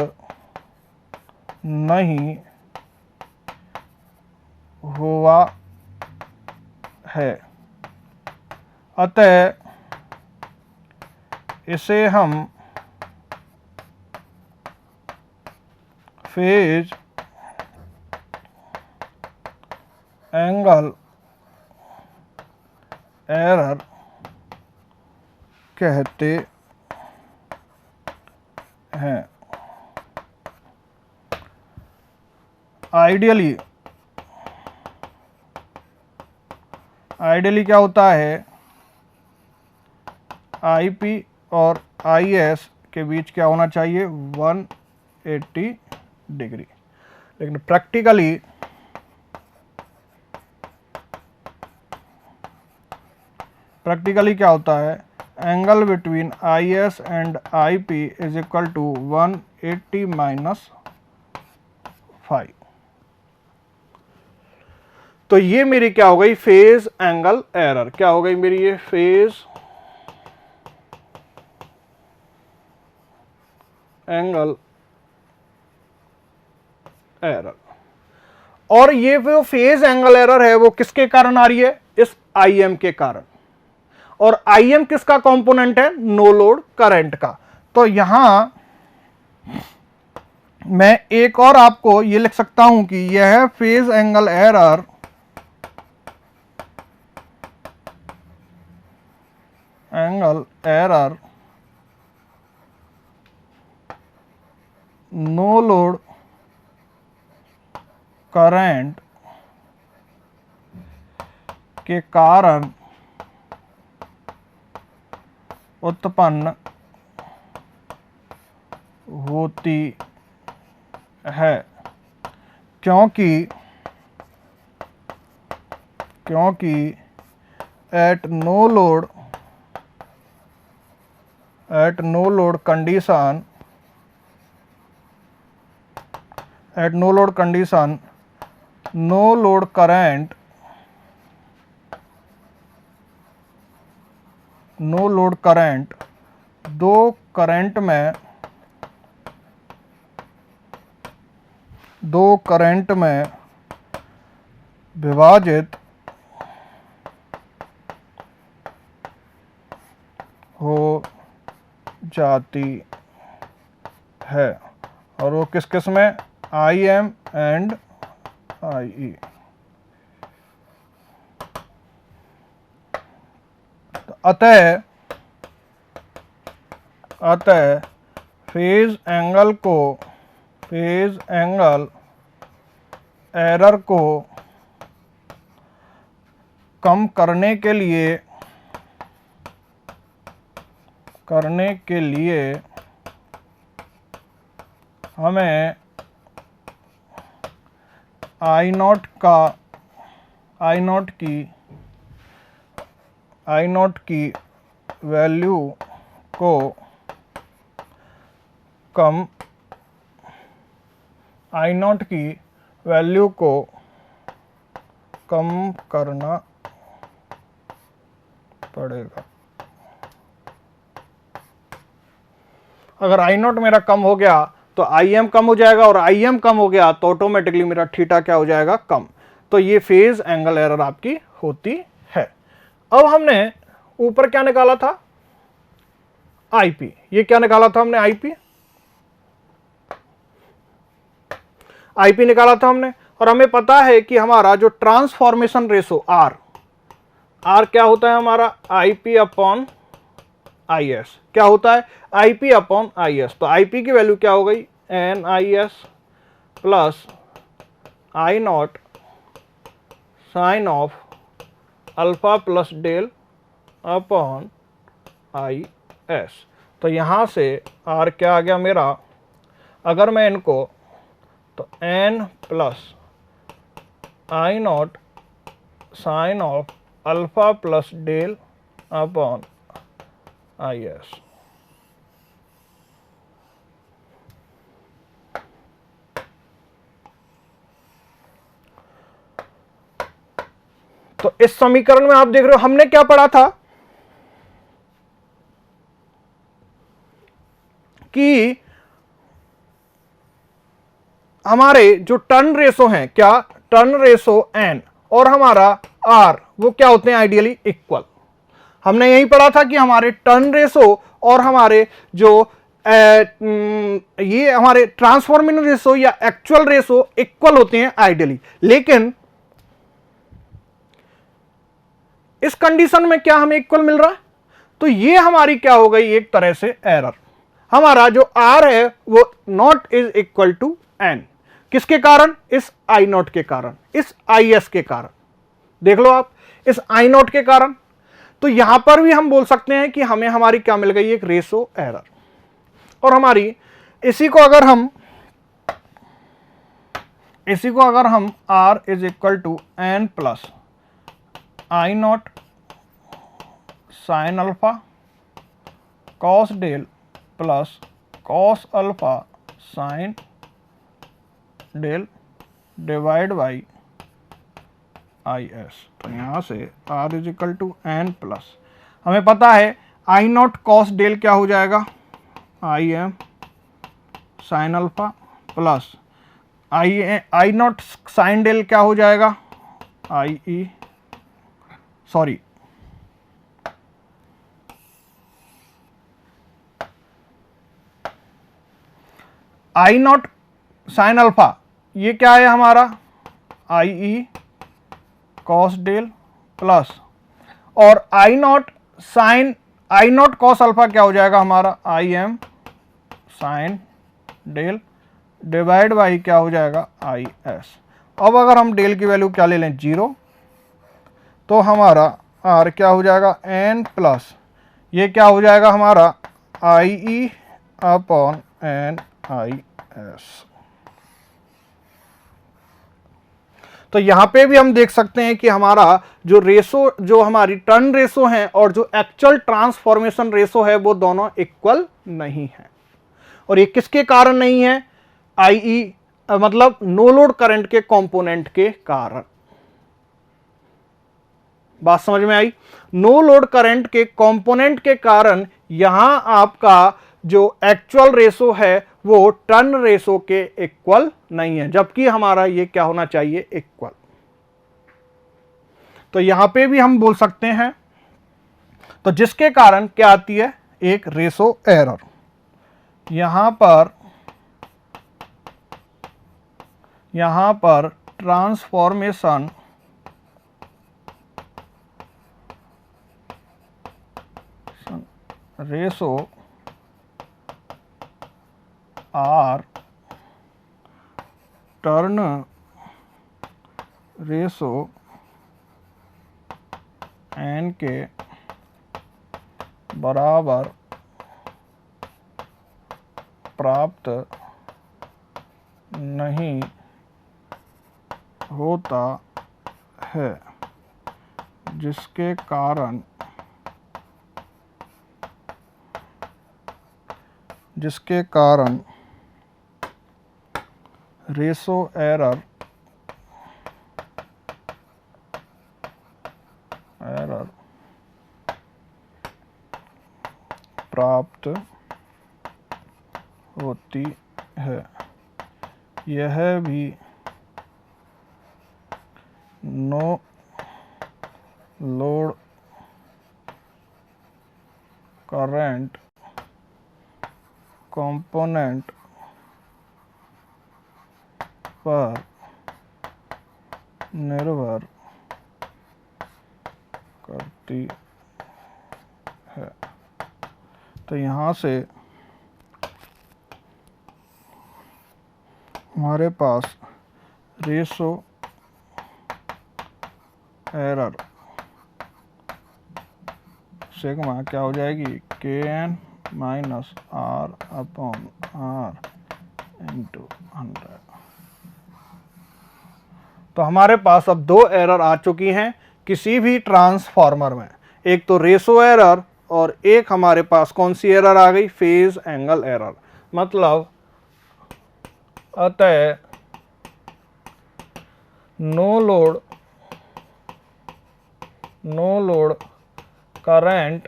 नहीं हुआ है। अतः इसे हम फेज एंगल एरर कहते हैं। आइडियली क्या होता है, IP और IS के बीच क्या होना चाहिए, 180 डिग्री। लेकिन प्रैक्टिकली क्या होता है, angle between IS and IP is equal to 180 minus 5। तो ये मेरी क्या हो गई, फेज एंगल एरर। क्या हो गई मेरी ये फेज एंगल एरर। और ये जो फेज एंगल एरर है वो किसके कारण आ रही है, इस IM के कारण। और IM किसका कंपोनेंट है, नो लोड करंट का। तो यहां मैं एक और आपको ये लिख सकता हूं कि यह phase angle error no load current के कारण उत्पन्न होती है, क्योंकि at no load condition no load current दो करंट में विभाजित हो जाती है। और वो किस में, IM एंड IE। अतः फेज एंगल एरर को कम करने के लिए हमें I0 की वैल्यू को कम करना पड़ेगा। अगर I0 मेरा कम हो गया तो IM कम हो जाएगा, और IM कम हो गया तो ऑटोमेटिकली मेरा थीटा क्या हो जाएगा, कम। तो ये फेज एंगल एरर आपकी होती है। अब हमने ऊपर क्या निकाला था, IP। ये क्या निकाला था हमने, IP निकाला था हमने। और हमें पता है कि हमारा जो ट्रांसफॉर्मेशन रेशो R क्या होता है हमारा, IP अपॉन IS। क्या होता है, IP अपॉन IS। तो IP की वैल्यू क्या हो गई, NIS plus I0 sine of alpha plus del upon IS। तो यहां से R क्या आ गया मेरा, अगर मैं इनको, तो N plus I0 sine of alpha plus del upon IS। तो इस समीकरण में आप देख रहे हो हमने क्या पढ़ा था कि हमारे जो टर्न रेशो हैं, क्या टर्न रेशो N और हमारा R वो क्या होते हैं, आइडियली इक्वल। हमने यही पढ़ा था कि हमारे टर्न रेशो और हमारे जो ये हमारे ट्रांसफॉर्मेशन रेशो या एक्चुअल रेशो इक्वल होते हैं आइडियली। लेकिन इस कंडीशन में क्या हमें इक्वल मिल रहा है, तो ये हमारी क्या हो गई, एक तरह से एरर। हमारा जो R है वो not is equal to N, किसके कारण, इस I नॉट के कारण, इस IS के कारण, देख लो आप, इस I नॉट के कारण। तो यहां पर भी हम बोल सकते हैं कि हमें हमारी क्या मिल गई, एक रेशो एरर। और हमारी इसी को अगर हम R is equal to N plus I naught sine alpha cos del plus cos alpha sine del divide by IS, तो यहां से R is equal to N plus, हमें पता है I नॉट कॉस डेल क्या हो जाएगा, IM sine alpha plus I naught sine del क्या हो जाएगा, I नॉट साइन अल्फा, ये क्या है हमारा, IE कॉस डेल प्लस, और I नॉट कॉस अल्फा क्या हो जाएगा हमारा, IM sine del divide by क्या हो जाएगा, IS। अब अगर हम डेल की वैल्यू क्या ले लें, 0, तो हमारा R क्या हो जाएगा, N प्लस, ये क्या हो जाएगा हमारा, IE अपॉन NIS। तो यहां पे भी हम देख सकते हैं कि हमारा जो रेशो, जो हमारी टर्न रेशो है और जो एक्चुअल ट्रांसफॉर्मेशन रेशो है, वो दोनों इक्वल नहीं है। और ये किसके कारण नहीं है, IE मतलब नो लोड करंट के कंपोनेंट के कारण। बात समझ में आई, नो लोड करंट के कंपोनेंट के कारण यहां आपका जो एक्चुअल रेशो है वो टर्न रेशो के इक्वल नहीं है, जबकि हमारा ये क्या होना चाहिए, इक्वल। तो यहां पे भी हम बोल सकते हैं, तो जिसके कारण क्या आती है, एक रेशो एरर। यहां पर transformation ratio R turn ratio N के बराबर प्राप्त नहीं होता है, जिसके कारण रेशो एरर प्राप्त होती है। यह भी नो लोड करंट कंपोनेंट पर निर्भर करती है। तो यहाँ से हमारे पास रेशो एरर सिग्मा क्या हो जाएगी, KN minus R upon R into 100। तो हमारे पास अब दो एरर आ चुकी हैं किसी भी ट्रांसफॉर्मर में, एक तो रेशो एरर और एक हमारे पास कौन सी एरर आ गई, फेज एंगल एरर। मतलब अतः नो लोड करंट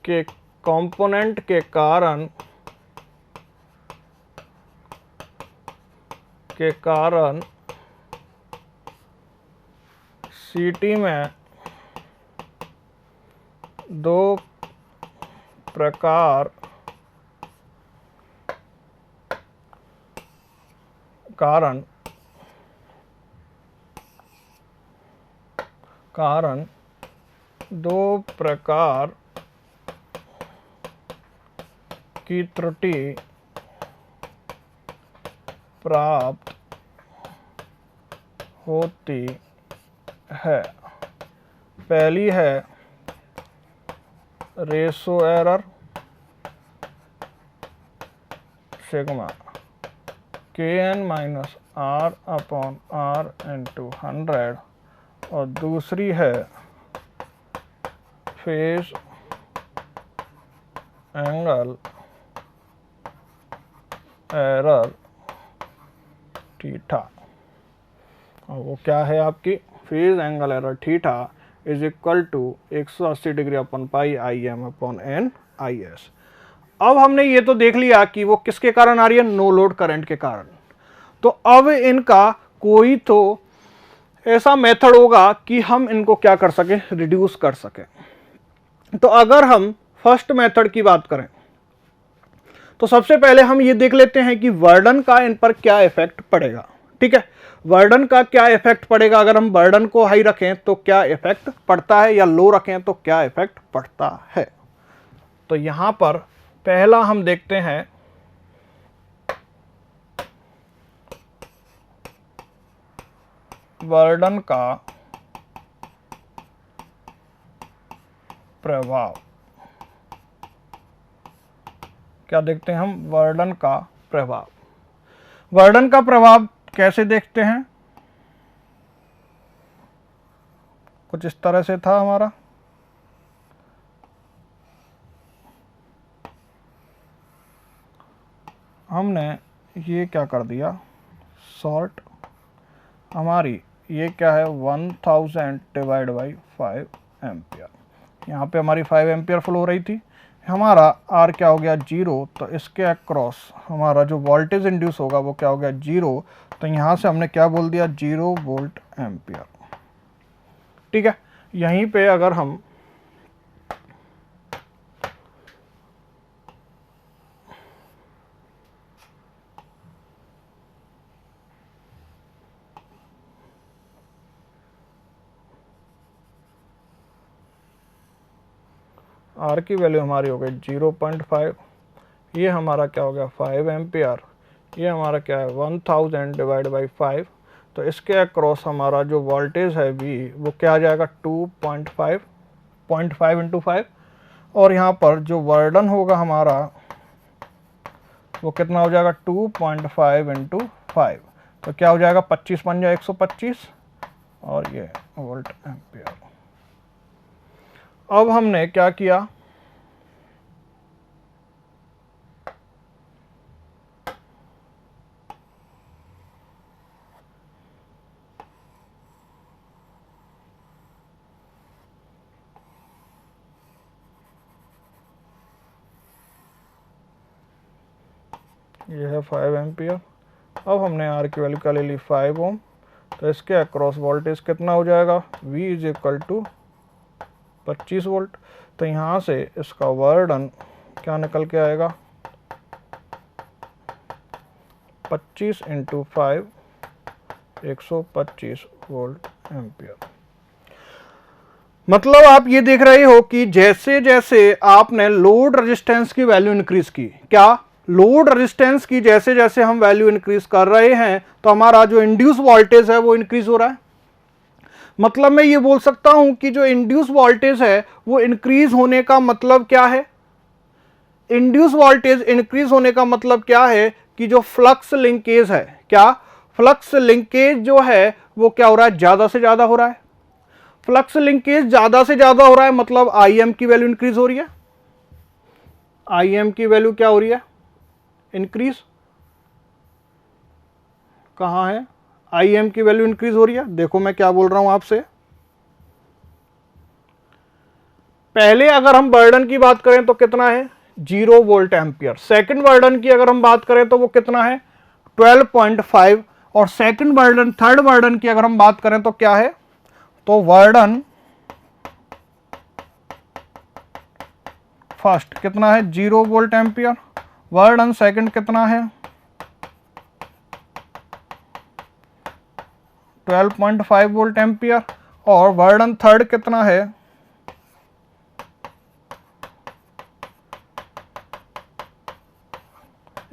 के कंपोनेंट के कारण सीटी में दो प्रकार दो प्रकार की त्रुटि प्राप्त होती है। पहली है ratio error sigma kn minus R upon R into 100 और दूसरी है फेज एंगल एरर थीटा। और वो क्या है आपकी phase angle error theta is equal to 180 degree upon pi I M upon N I S. अब हमने ये तो देख लिया कि वो किसके कारण आ रही है, नो लोड करंट के कारण। तो अब इनका कोई तो ऐसा मेथड होगा कि हम इनको क्या कर सके, रिड्यूस कर सके। तो अगर हम फर्स्ट मेथड की बात करें तो सबसे पहले हम ये देख लेते हैं कि बर्डन का इन पर क्या इफेक्ट पड़ेगा। ठीक है, बर्डन का क्या इफेक्ट पड़ेगा, अगर हम बर्डन को हाई रखें तो क्या इफेक्ट पड़ता है या लो रखें तो क्या इफेक्ट पड़ता है। तो यहां पर पहला हम देखते हैं बर्डन का प्रभाव। क्या देखते हैं हम, बर्डन का प्रभाव। बर्डन का प्रभाव कैसे देखते हैं, कुछ इस तरह से था हमारा। हमने ये क्या कर दिया, शॉर्ट हमारी ये क्या है 1000 डिवाइड बाई 5 एम्पियर। यहाँ पे हमारी 5 एम्पियर फ्लो हो रही थी, हमारा आर क्या हो गया 0, तो इसके अक्रॉस हमारा जो वोल्टेज इंड्यूस होगा वो क्या हो गया 0। तो यहाँ से हमने क्या बोल दिया 0 वोल्ट एम्पियर। ठीक है, यहीं पे अगर हम आर की वैल्यू हमारी हो गई 0.5, ये हमारा क्या हो गया 5 एम्पियर, ये हमारा क्या है 1000 डिवाइड बाई 5। तो इसके अक्रॉस हमारा जो वोल्टेज है वी वो क्या आ जाएगा 2.5 0.5 इंटू 5। और यहाँ पर जो बर्डन होगा हमारा वो कितना हो जाएगा 2.5 इंटू 5। तो क्या हो जाएगा 25 बन जाए 125 और ये वोल्ट एम्पियर। अब हमने क्या किया, ये है 5 एम्पियर। अब हमने आर की वैल्यू क्या ले ली 5 ओम। तो इसके अक्रॉस वोल्टेज कितना हो जाएगा, V is equal to 25 volt. तो यहाँ से इसका बर्डन क्या निकल के आएगा 25 इंटू 5 125 वोल्ट एम्पियर। मतलब आप ये देख रहे हो कि जैसे जैसे आपने लोड रेजिस्टेंस की वैल्यू इंक्रीज की, क्या लोड रेजिस्टेंस की जैसे जैसे हम वैल्यू इंक्रीज कर रहे हैं तो हमारा जो इंड्यूस वोल्टेज है वो इंक्रीज हो रहा है। मतलब मैं ये बोल सकता हूं कि जो इंड्यूस वोल्टेज है वो इंक्रीज होने का मतलब क्या है, इंड्यूस वोल्टेज इंक्रीज होने का मतलब क्या है कि जो फ्लक्स लिंकेज है, क्या फ्लक्स लिंकेज जो है वो क्या हो रहा है, ज्यादा से ज्यादा हो रहा है। फ्लक्स लिंकेज ज्यादा से ज्यादा हो रहा है मतलब आई एम की वैल्यू इंक्रीज हो रही है। आई एम की वैल्यू क्या हो रही है, इंक्रीज। कहां है, आई एम की वैल्यू इंक्रीज हो रही है। देखो मैं क्या बोल रहा हूं आपसे, पहले अगर हम बर्डन की बात करें तो कितना है 0 वोल्ट एम्पियर। सेकंड बर्डन की अगर हम बात करें तो वो कितना है 12.5। और सेकंड बर्डन थर्ड बर्डन की अगर हम बात करें तो क्या है, तो बर्डन फर्स्ट कितना है 0 वोल्ट एम्पियर, बर्डन सेकंड कितना है 12.5 वोल्ट एम्पियर और बर्डन थर्ड कितना है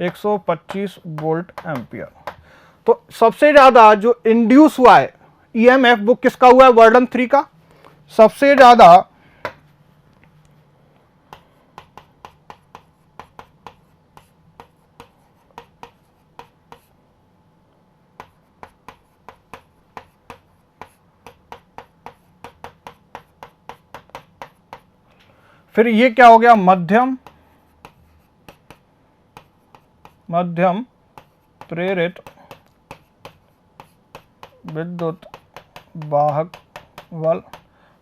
125 वोल्ट एम्पियर। तो सबसे ज्यादा जो इंड्यूस हुआ है ईएमएफ वो किसका हुआ है? वर्डन 3 का। सबसे ज्यादा फिर ये क्या हो गया? मध्यम प्रेरित विद्युत वाहक बल,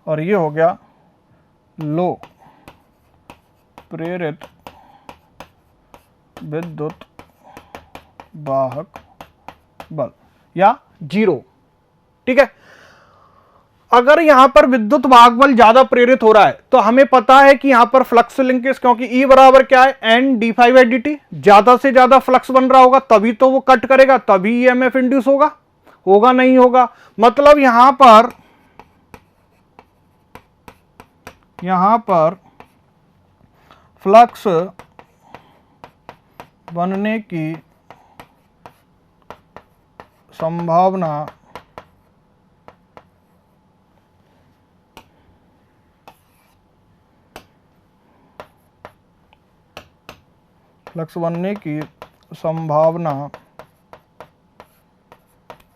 और ये हो गया लो प्रेरित विद्युत वाहक बल या जीरो। ठीक है, अगर यहां पर विद्युत वाहक बल ज्यादा प्रेरित हो रहा है तो हमें पता है कि यहां पर फ्लक्स लिंकेज, क्योंकि E बराबर क्या है? N D phi by D T. ज्यादा से ज्यादा फ्लक्स बन रहा होगा तभी तो वो कट करेगा, तभी ईएमएफ इंड्यूस होगा। होगा नहीं होगा? मतलब यहां पर फ्लक्स बनने की संभावना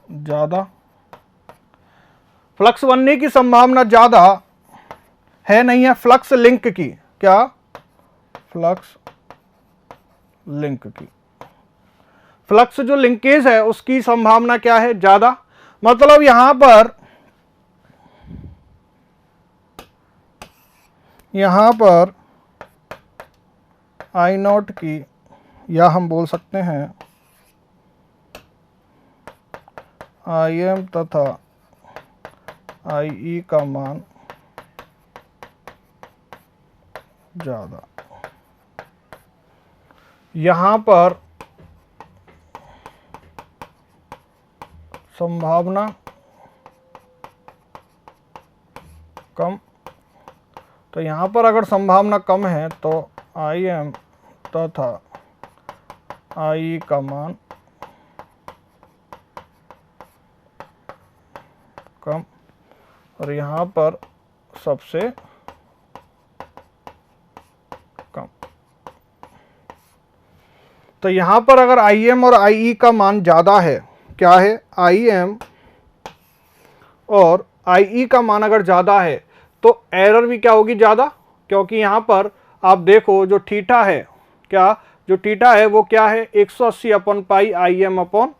ज्यादा, फ्लक्स बनने की संभावना ज्यादा है, नहीं है? फ्लक्स लिंक की, क्या? फ्लक्स लिंक की, फ्लक्स जो लिंकेज है उसकी संभावना क्या है? ज्यादा। मतलब यहां पर आई नॉट की, या हम बोल सकते हैं आई एम तथा आई ई का मान ज्यादा। यहां पर संभावना कम, तो यहां पर अगर संभावना कम है तो आई एम तथा आई का मान कम, और यहां पर सबसे कम। तो यहां पर अगर आई एम और आई ई का मान ज्यादा है, क्या है? आई एम और आई ई का मान अगर ज्यादा है तो एरर भी क्या होगी? ज्यादा, क्योंकि यहां पर आप देखो जो थीटा है, क्या जो थीटा है वो क्या है? 180 upon pi I M upon,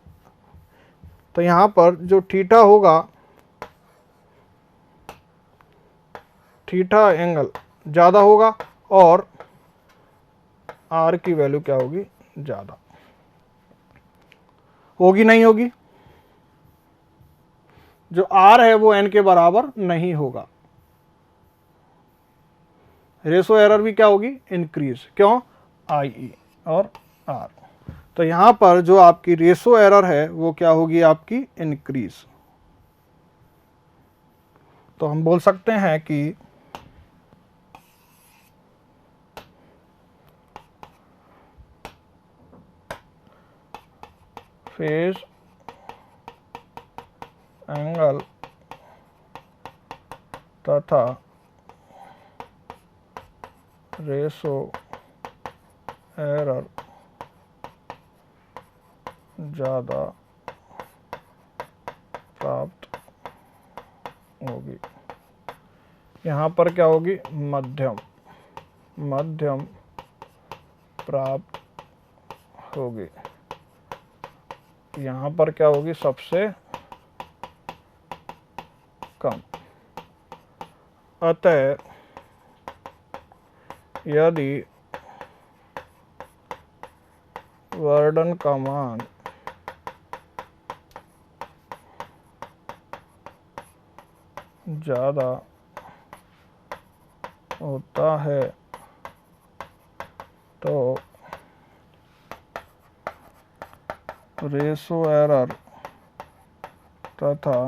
तो यहां पर जो थीटा होगा, थीटा एंगल ज्यादा होगा और आर की वैल्यू क्या होगी? ज्यादा होगी, नहीं होगी? जो आर है वो एन के बराबर नहीं होगा। रेशो एरर भी क्या होगी? इंक्रीज। क्यों? आई ई और आर। तो यहां पर जो आपकी रेशो एरर है वो क्या होगी? आपकी इंक्रीज। तो हम बोल सकते हैं कि फेज एंगल तथा रेशो एरर ज़्यादा प्राप्त होगी। यहाँ पर क्या होगी? मध्यम प्राप्त होगी। यहाँ पर क्या होगी? सबसे कम। अतः यदि वर्डन का मान ज़्यादा होता है तो रेशो एरर तथा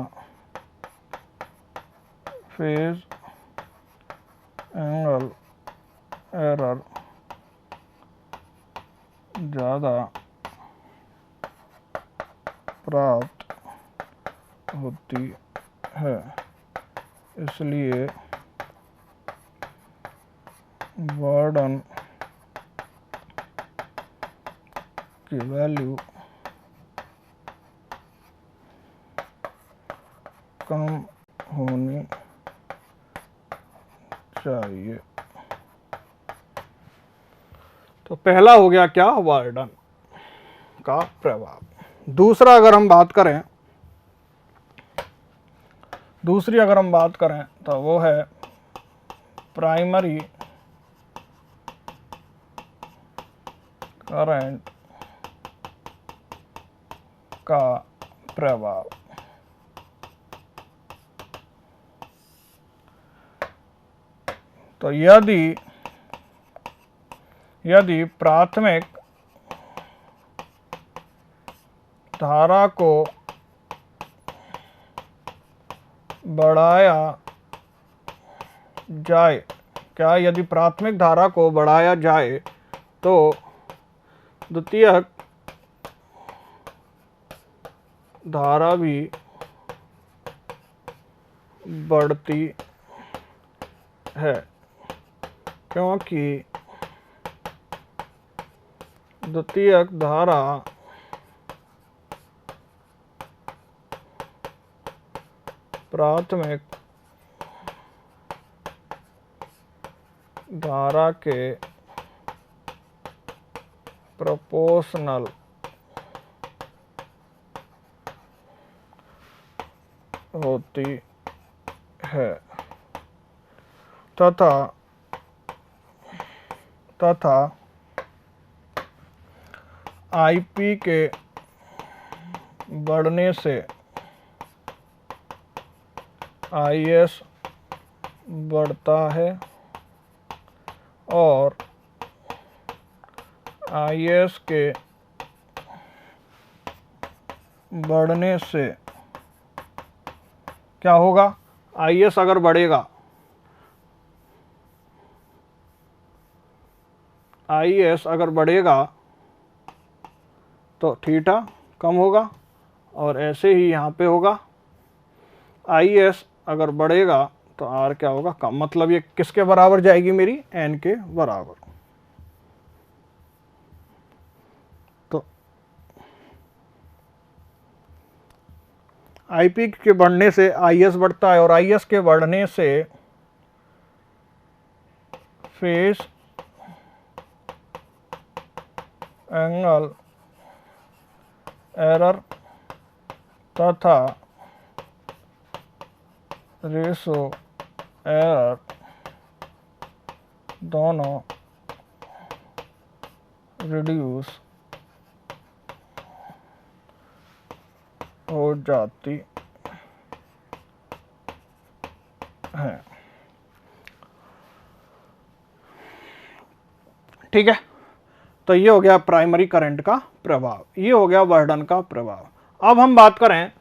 फेज एंगल एरर ज़्यादा प्राप्त होती है, इसलिए वार्डन की वैल्यू कम होनी चाहिए। तो पहला हो गया क्या, वार्डन का प्रभाव। दूसरा अगर हम बात करें, दूसरी अगर हम बात करें तो वो है प्राइमरी करंट का प्रभाव। तो यदि प्राथमिक धारा को बढ़ाया जाए, क्या यदि प्राथमिक धारा को बढ़ाया जाए तो द्वितीयक धारा भी बढ़ती है, क्योंकि द्वितीयक धारा प्राथमिक धारा के प्रोपोर्शनल होती है तथा आईपी के बढ़ने से आईएस बढ़ता है और आईएस के बढ़ने से क्या होगा, आईएस अगर बढ़ेगा, आईएस अगर बढ़ेगा तो थीटा कम होगा, और ऐसे ही यहाँ पे होगा, आईएस अगर बढ़ेगा तो आर क्या होगा, कम। मतलब ये किसके बराबर जाएगी मेरी, एन के बराबर। तो आईपी के बढ़ने से आईएस बढ़ता है और आईएस के बढ़ने से फेज एंगल एरर तथा रेशो एरर दोनों रिड्यूस हो जाती है। ठीक है, तो ये हो गया प्राइमरी करंट का प्रभाव, ये हो गया वर्डन का प्रभाव। अब हम बात करें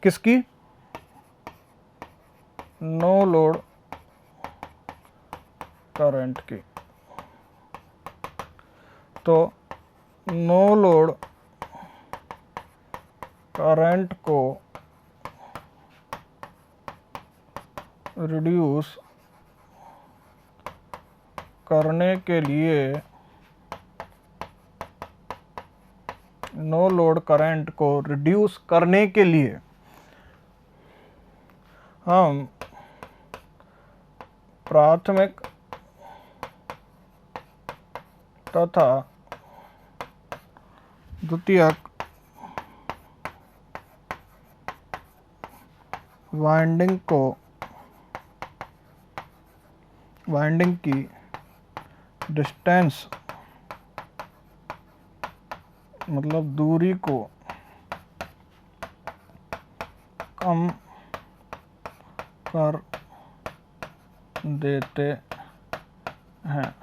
किसकी, नो लोड करंट की। तो नो लोड करंट को रिड्यूस करने के लिए, नो लोड करंट को रिड्यूस करने के लिए हम प्राथमिक तथा द्वितीयक वाइंडिंग की डिस्टेंस, मतलब दूरी को कम कर देते हैं,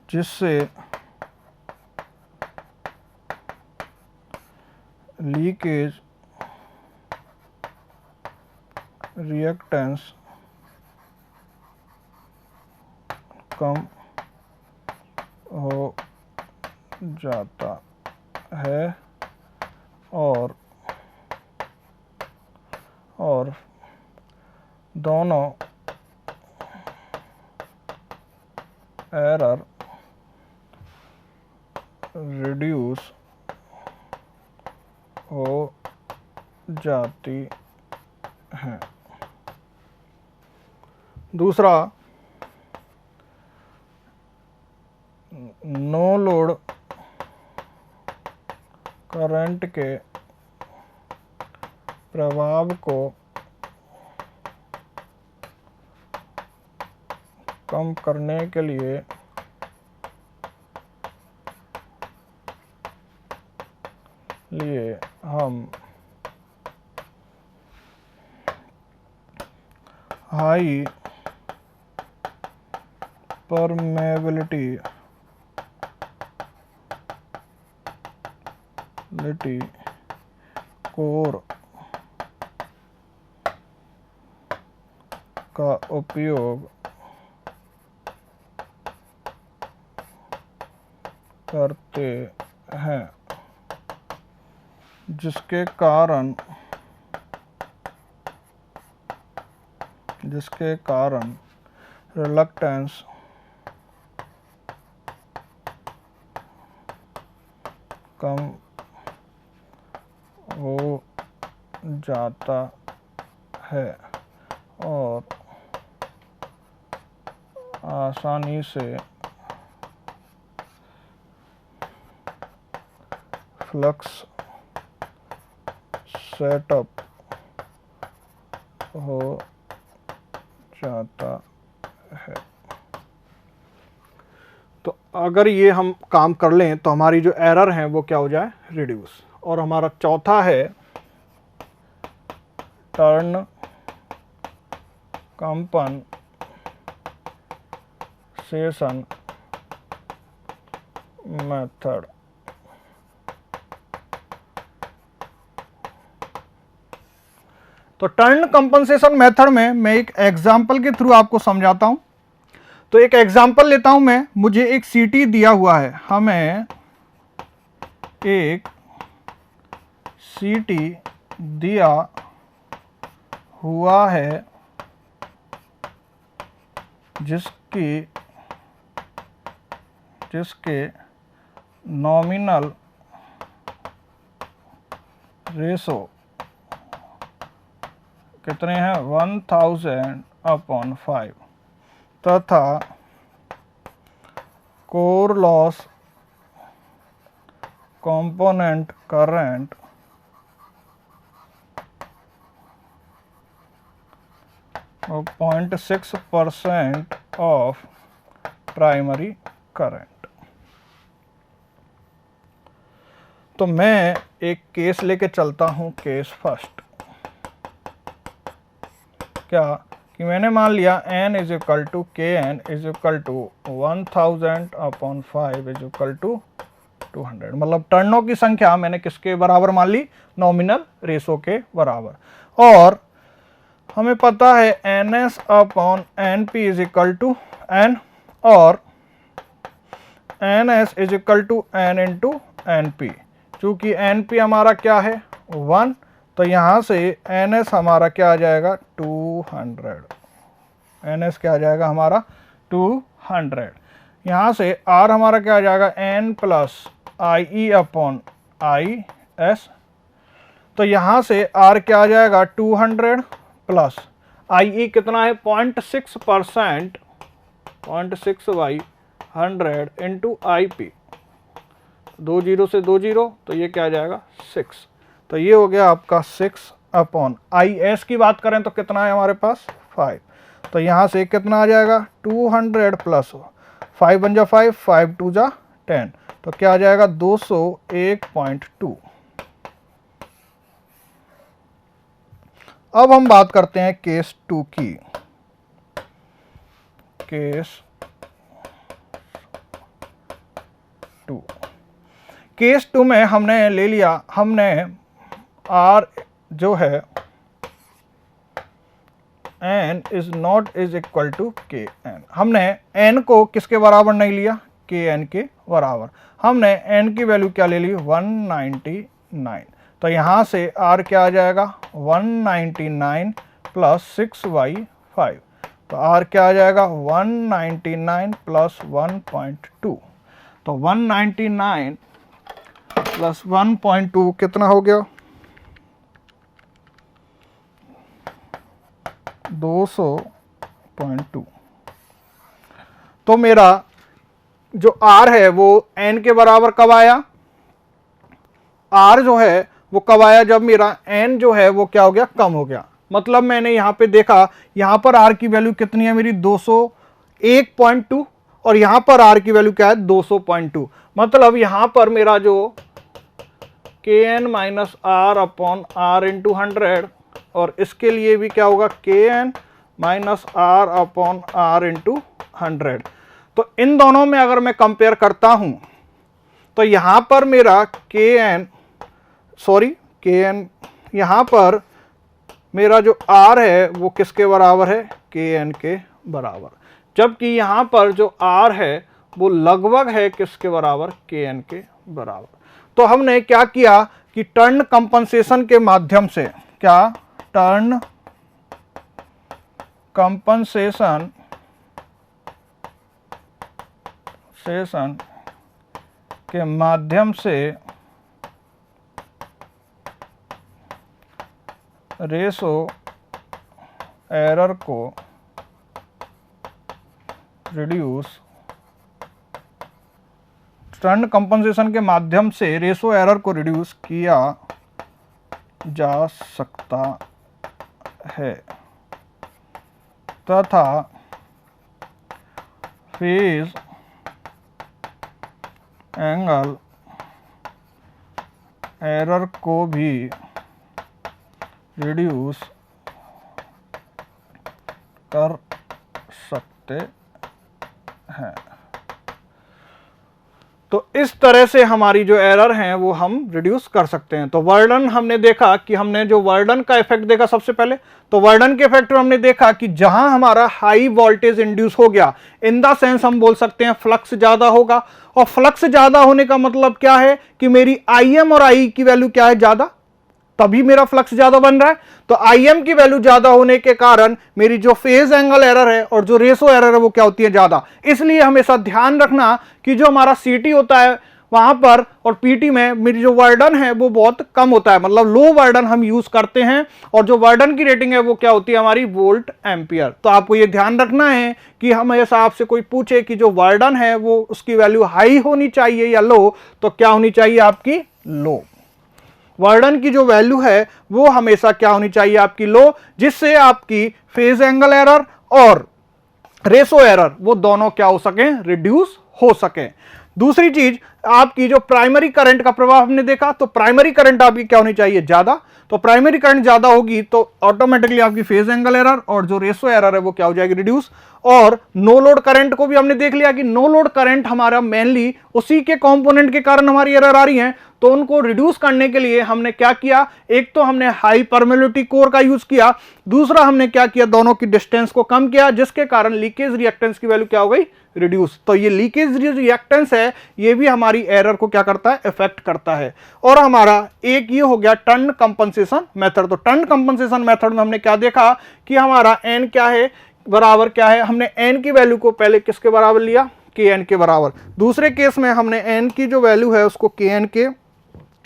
जिससे लीकेज रिएक्टेंस कम हो जाता है और दोनों एरर रिड्यूस हो जाती है। दूसरा, नो लोड करंट के प्रभाव को कम करने के लिए हम हाई परमेबिलिटी कोर का उपयोग करते हैं, जिसके कारण रिलक्टेंस कम हो जाता है और आसानी से फ्लक्स सेटअप हो जाता है। तो अगर ये हम काम कर लें तो हमारी जो एरर है वो क्या हो जाए, रिड्यूस। और हमारा चौथा है टर्न कंपनसेशन मेथड। तो टर्न कंपनसेशन मेथड में मैं एक एग्जांपल के थ्रू आपको समझाता हूं। तो एक एग्जांपल लेता हूं मैं, मुझे एक सीटी दिया हुआ है, हमें एक सीटी दिया हुआ है जिसके नॉमिनल रेशो कितने हैं, 1000/5 तथा core loss component current 0.6% of primary current. तो मैं एक केस लेके चलता हूं, केस फर्स्ट। क्या कि मैंने मान लिया n is equal to kn is equal to 1000/5 is equal to 200। मतलब टर्नों की संख्या मैंने किसके बराबर मान ली, नॉमिनल रेशो के बराबर। और हमें पता है ns/np is equal to n और ns is equal to n into np। चूंकि np हमारा क्या है, 1, तो यहां से ns हमारा क्या आ जाएगा, 200। ns क्या आ जाएगा हमारा 200। यहां से r हमारा क्या आ जाएगा, n प्लस IE/IS। तो यहां से r क्या आ जाएगा, 200 प्लस IE कितना है, 0.6%, 0.6/100 इंटू IP। 2 0 से 2 0, तो ये क्या आ जाएगा, 6। तो ये हो गया आपका 6/IS की बात करें तो कितना है हमारे पास, 5। तो यहाँ से कितना आ जाएगा, 200 प्लस 5 बन जा 5, 5 2 जा 10, तो क्या आ जाएगा 201.2। अब हम बात करते हैं केस 2 की। केस 2 में हमने ले लिया, हमने R जो है n is not is equal to kn। हमने n को किसके बराबर नहीं लिया, के एन के बराबर। हमने एन की वैल्यू क्या ले ली 199, तो यहाँ से आर क्या आ जाएगा 199 प्लस 6/5, तो आर क्या आ जाएगा 199 प्लस 1.2, तो 199 प्लस 1.2 कितना हो गया 200.2। तो मेरा जो R है वो N के बराबर कब आया, R जो है वो कब आया जब मेरा N जो है वो क्या हो गया कम हो गया। मतलब मैंने यहाँ पे देखा यहाँ पर R की वैल्यू कितनी है मेरी 201.2 और यहाँ पर R की वैल्यू क्या है 200.2। मतलब यहाँ पर मेरा जो kn minus R upon R into 100 और इसके लिए भी क्या होगा kn minus R upon R into 100। तो इन दोनों में अगर मैं कंपेयर करता हूं तो यहां पर मेरा kn यहां पर मेरा जो R है वो किसके बराबर है kn के बराबर, जबकि यहां पर जो R है वो लगभग है किसके बराबर kn के बराबर। तो हमने क्या किया कि टर्न कंपनसेशन के माध्यम से टर्न कंपनसेशन के माध्यम से रेशो एरर को रिड्यूस किया जा सकता है तथा फेज एंगल एरर को भी रिड्यूस कर सकते हैं। तो इस तरह से हमारी जो एरर हैं वो हम रिड्यूस कर सकते हैं। तो वर्डन हमने देखा कि हमने जो वर्डन का इफेक्ट देखा सबसे पहले, तो वर्डन के इफेक्ट में हमने देखा कि जहां हमारा हाई वोल्टेज इंड्यूस हो गया, इन द सेंस हम बोल सकते हैं फ्लक्स ज्यादा होगा, और फ्लक्स ज्यादा होने का मतलब क्या है कि मेरी IM और I की वैल्यू क्या है ज्यादा, तभी मेरा फ्लक्स ज्यादा बन रहा है। तो IM की वैल्यू ज्यादा होने के कारण मेरी जो फेज एंगल एरर है और जो रेशो एरर है वो क्या होती है ज्यादा। इसलिए हमेशा ध्यान रखना कि जो हमारा CT होता है वहां पर और PT में मेरी जो वर्डन है वो बहुत कम होता है, मतलब लो वर्डन हम यूज करते हैं, और जो वर्डन की रेटिंग है वो क्या होती है हमारी वोल्ट एम्पियर। तो आपको ये ध्यान रखना है कि हमेशा आपसे कोई पूछे कि जो वर्डन है वो उसकी वैल्यू हाई होनी चाहिए या लो, तो क्या होनी चाहिए आपकी लो। वर्डन की जो वैल्यू है वो हमेशा क्या होनी चाहिए आपकी लो, जिससे आपकी फेज एंगल एरर और रेशो एरर वो दोनों क्या हो सके रिड्यूस हो सके। दूसरी चीज आपकी जो प्राइमरी करंट का प्रभाव हमने देखा, तो प्राइमरी करंट आपकी क्या होनी चाहिए ज्यादा, तो प्राइमरी करंट ज्यादा होगी तो ऑटोमेटिकली आपकी फेज एंगल एरर और जो रेशो एरर है वो क्या हो जाएगी रिड्यूस। और नो लोड करंट को भी हमने देख लिया कि नो लोड करंट हमारा मेनली उसी के कंपोनेंट के कारण हमारी एरर आ रही है, तो उनको रिड्यूस करने के लिए हमने क्या किया, एक तो हमने हाई परमेबिलिटी कोर का यूज किया, दूसरा हमने क्या किया दोनों की डिस्टेंस को कम किया, जिसके कारण लीकेज रिएक्टेंस की वैल्यू क्या हो गई रिड्यूस। तो ये लीकेज रिएक्टेंस है ये भी हमारी एरर को क्या करता है इफेक्ट करता है। और हमारा एक ये हो गया टर्न कंपनसेशन मेथड। तो टर्न कंपनसेशन मेथड में हमने क्या देखा कि हमारा एन क्या है बराबर क्या है, हमने एन की वैल्यू को पहले किसके बराबर लिया kn के बराबर। दूसरे केस में हमने n की जो वैल्यू है उसको kn के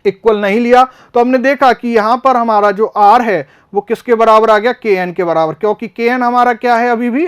इक्वल नहीं लिया, तो हमने देखा कि यहां पर हमारा जो r है वो किसके बराबर आ गया kn के बराबर, क्योंकि kn हमारा क्या है अभी भी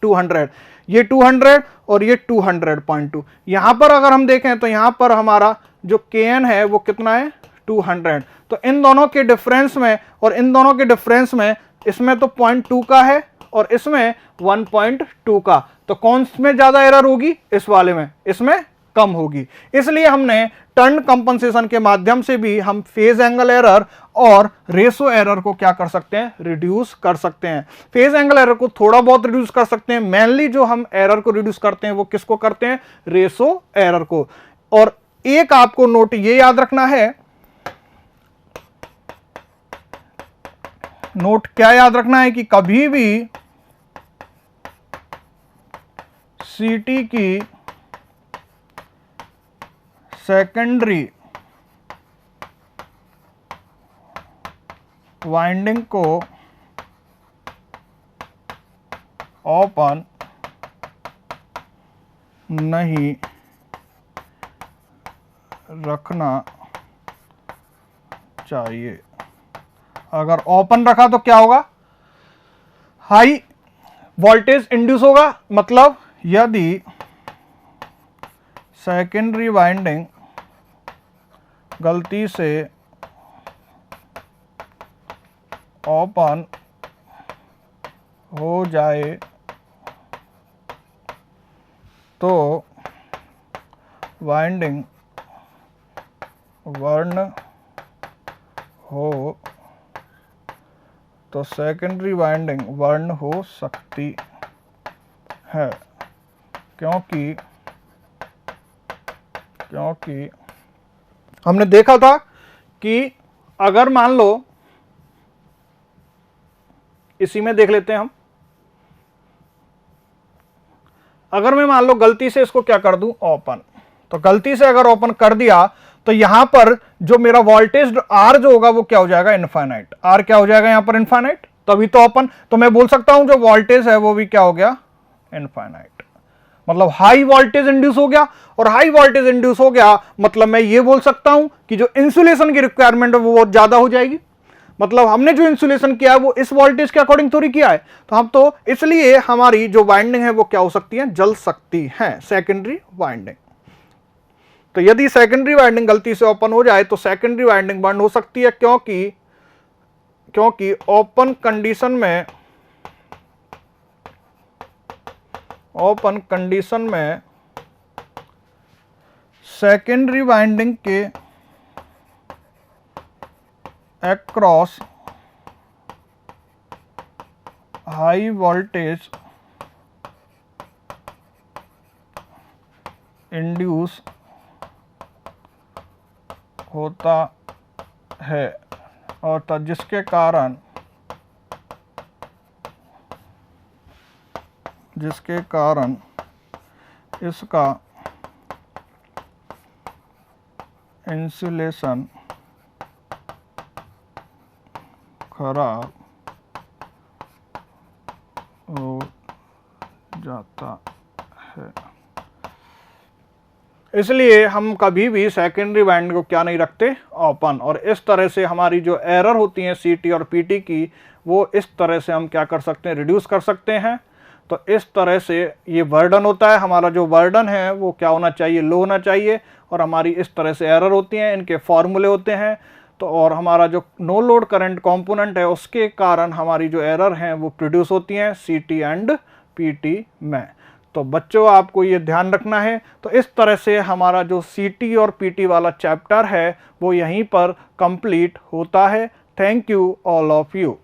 200, ये 200 और ये 200.2। यहां पर अगर हम देखें तो यहां पर हमारा जो kn है वो कितना है 200। तो इन दोनों के डिफरेंस में और इन दोनों के डिफरेंस में इसमें तो 0.2 का है और इसमें 1.2 का, तो कौन में ज्यादा एरर होगी इस वाले में, इसमें कम होगी। इसलिए हमने टर्न कंपनसेशन के माध्यम से भी हम फेज एंगल एरर और रेशो एरर को क्या कर सकते हैं रिड्यूस कर सकते हैं। फेज एंगल एरर को थोड़ा बहुत रिड्यूस कर सकते हैं, मेनली जो हम एरर को रिड्यूस करते हैं वो किसको करते हैं रेशो एरर को। और एक आपको नोट ये याद रखना है, नोट क्या याद रखना है कि कभी भी CT की सेकेंडरी वाइंडिंग को ओपन नहीं रखना चाहिए। अगर ओपन रखा तो क्या होगा, हाई वोल्टेज इंड्यूस होगा। मतलब यदि सेकेंडरी वाइंडिंग गलती से ओपन हो जाए तो वाइंडिंग बर्न हो, तो सेकेंडरी वाइंडिंग बर्न हो सकती है, क्योंकि हमने देखा था कि अगर मान लो, इसी में देख लेते हैं हम, अगर मैं मान लो गलती से इसको क्या कर दूं ओपन, तो गलती से अगर ओपन कर दिया तो यहां पर जो मेरा वोल्टेज आर जो होगा वो क्या हो जाएगा, इनफाइनाइट। आर क्या हो जाएगा यहां पर, इनफाइनाइट, तभी तो ओपन। तो मैं बोल सकता हूं जो वोल्टेज है वो भी क्या हो गया, इनफाइनाइट। मतलब हाई वोल्टेज इंड्यूस हो गया, और हाई वोल्टेज इंड्यूस हो गया मतलब मैं ये बोल सकता हूं कि जो इंसुलेशन की रिक्वायरमेंट है वो बहुत ज्यादा हो जाएगी। मतलब हमने जो इंसुलेशन किया है वो इस वोल्टेज के अकॉर्डिंग थोड़ी किया है, तो हम तो इसलिए हमारी जो वाइंडिंग है वो क्या हो सकती है, जल सकती है, सेकेंडरी वाइंडिंग। तो यदि सेकेंडरी वाइंडिंग गलती से ओपन हो जाए तो सेकेंडरी वाइंडिंग बंद हो सकती है, क्योंकि ओपन कंडीशन में सेकेंडरी वाइंडिंग के अक्रॉस हाई वोल्टेज इंड्यूस होता है, और जिसके कारण इसका इंसुलेशन खराब हो जाता है। इसलिए हम कभी भी सेकेंडरी वाइंडिंग को क्या नहीं रखते, ओपन। और इस तरह से हमारी जो एरर होती है सीटी और पीटी की, वो इस तरह से हम क्या कर सकते हैं, रिड्यूस कर सकते हैं। तो इस तरह से ये बर्डन होता है, हमारा जो बर्डन है वो क्या होना चाहिए, लो होना चाहिए। और हमारी इस तरह से एरर होती हैं, इनके फॉर्मूले होते हैं। तो और हमारा जो नो लोड करंट कंपोनेंट है उसके कारण हमारी जो एरर हैं वो प्रोड्यूस होती हैं सीटी एंड पीटी में। तो बच्चों आपको ये ध्यान रखना है। तो इस तरह से हमारा जो सीटी और पीटी वाला चैप्टर है वो यहीं पर कंप्लीट होता है। Thank you all of you.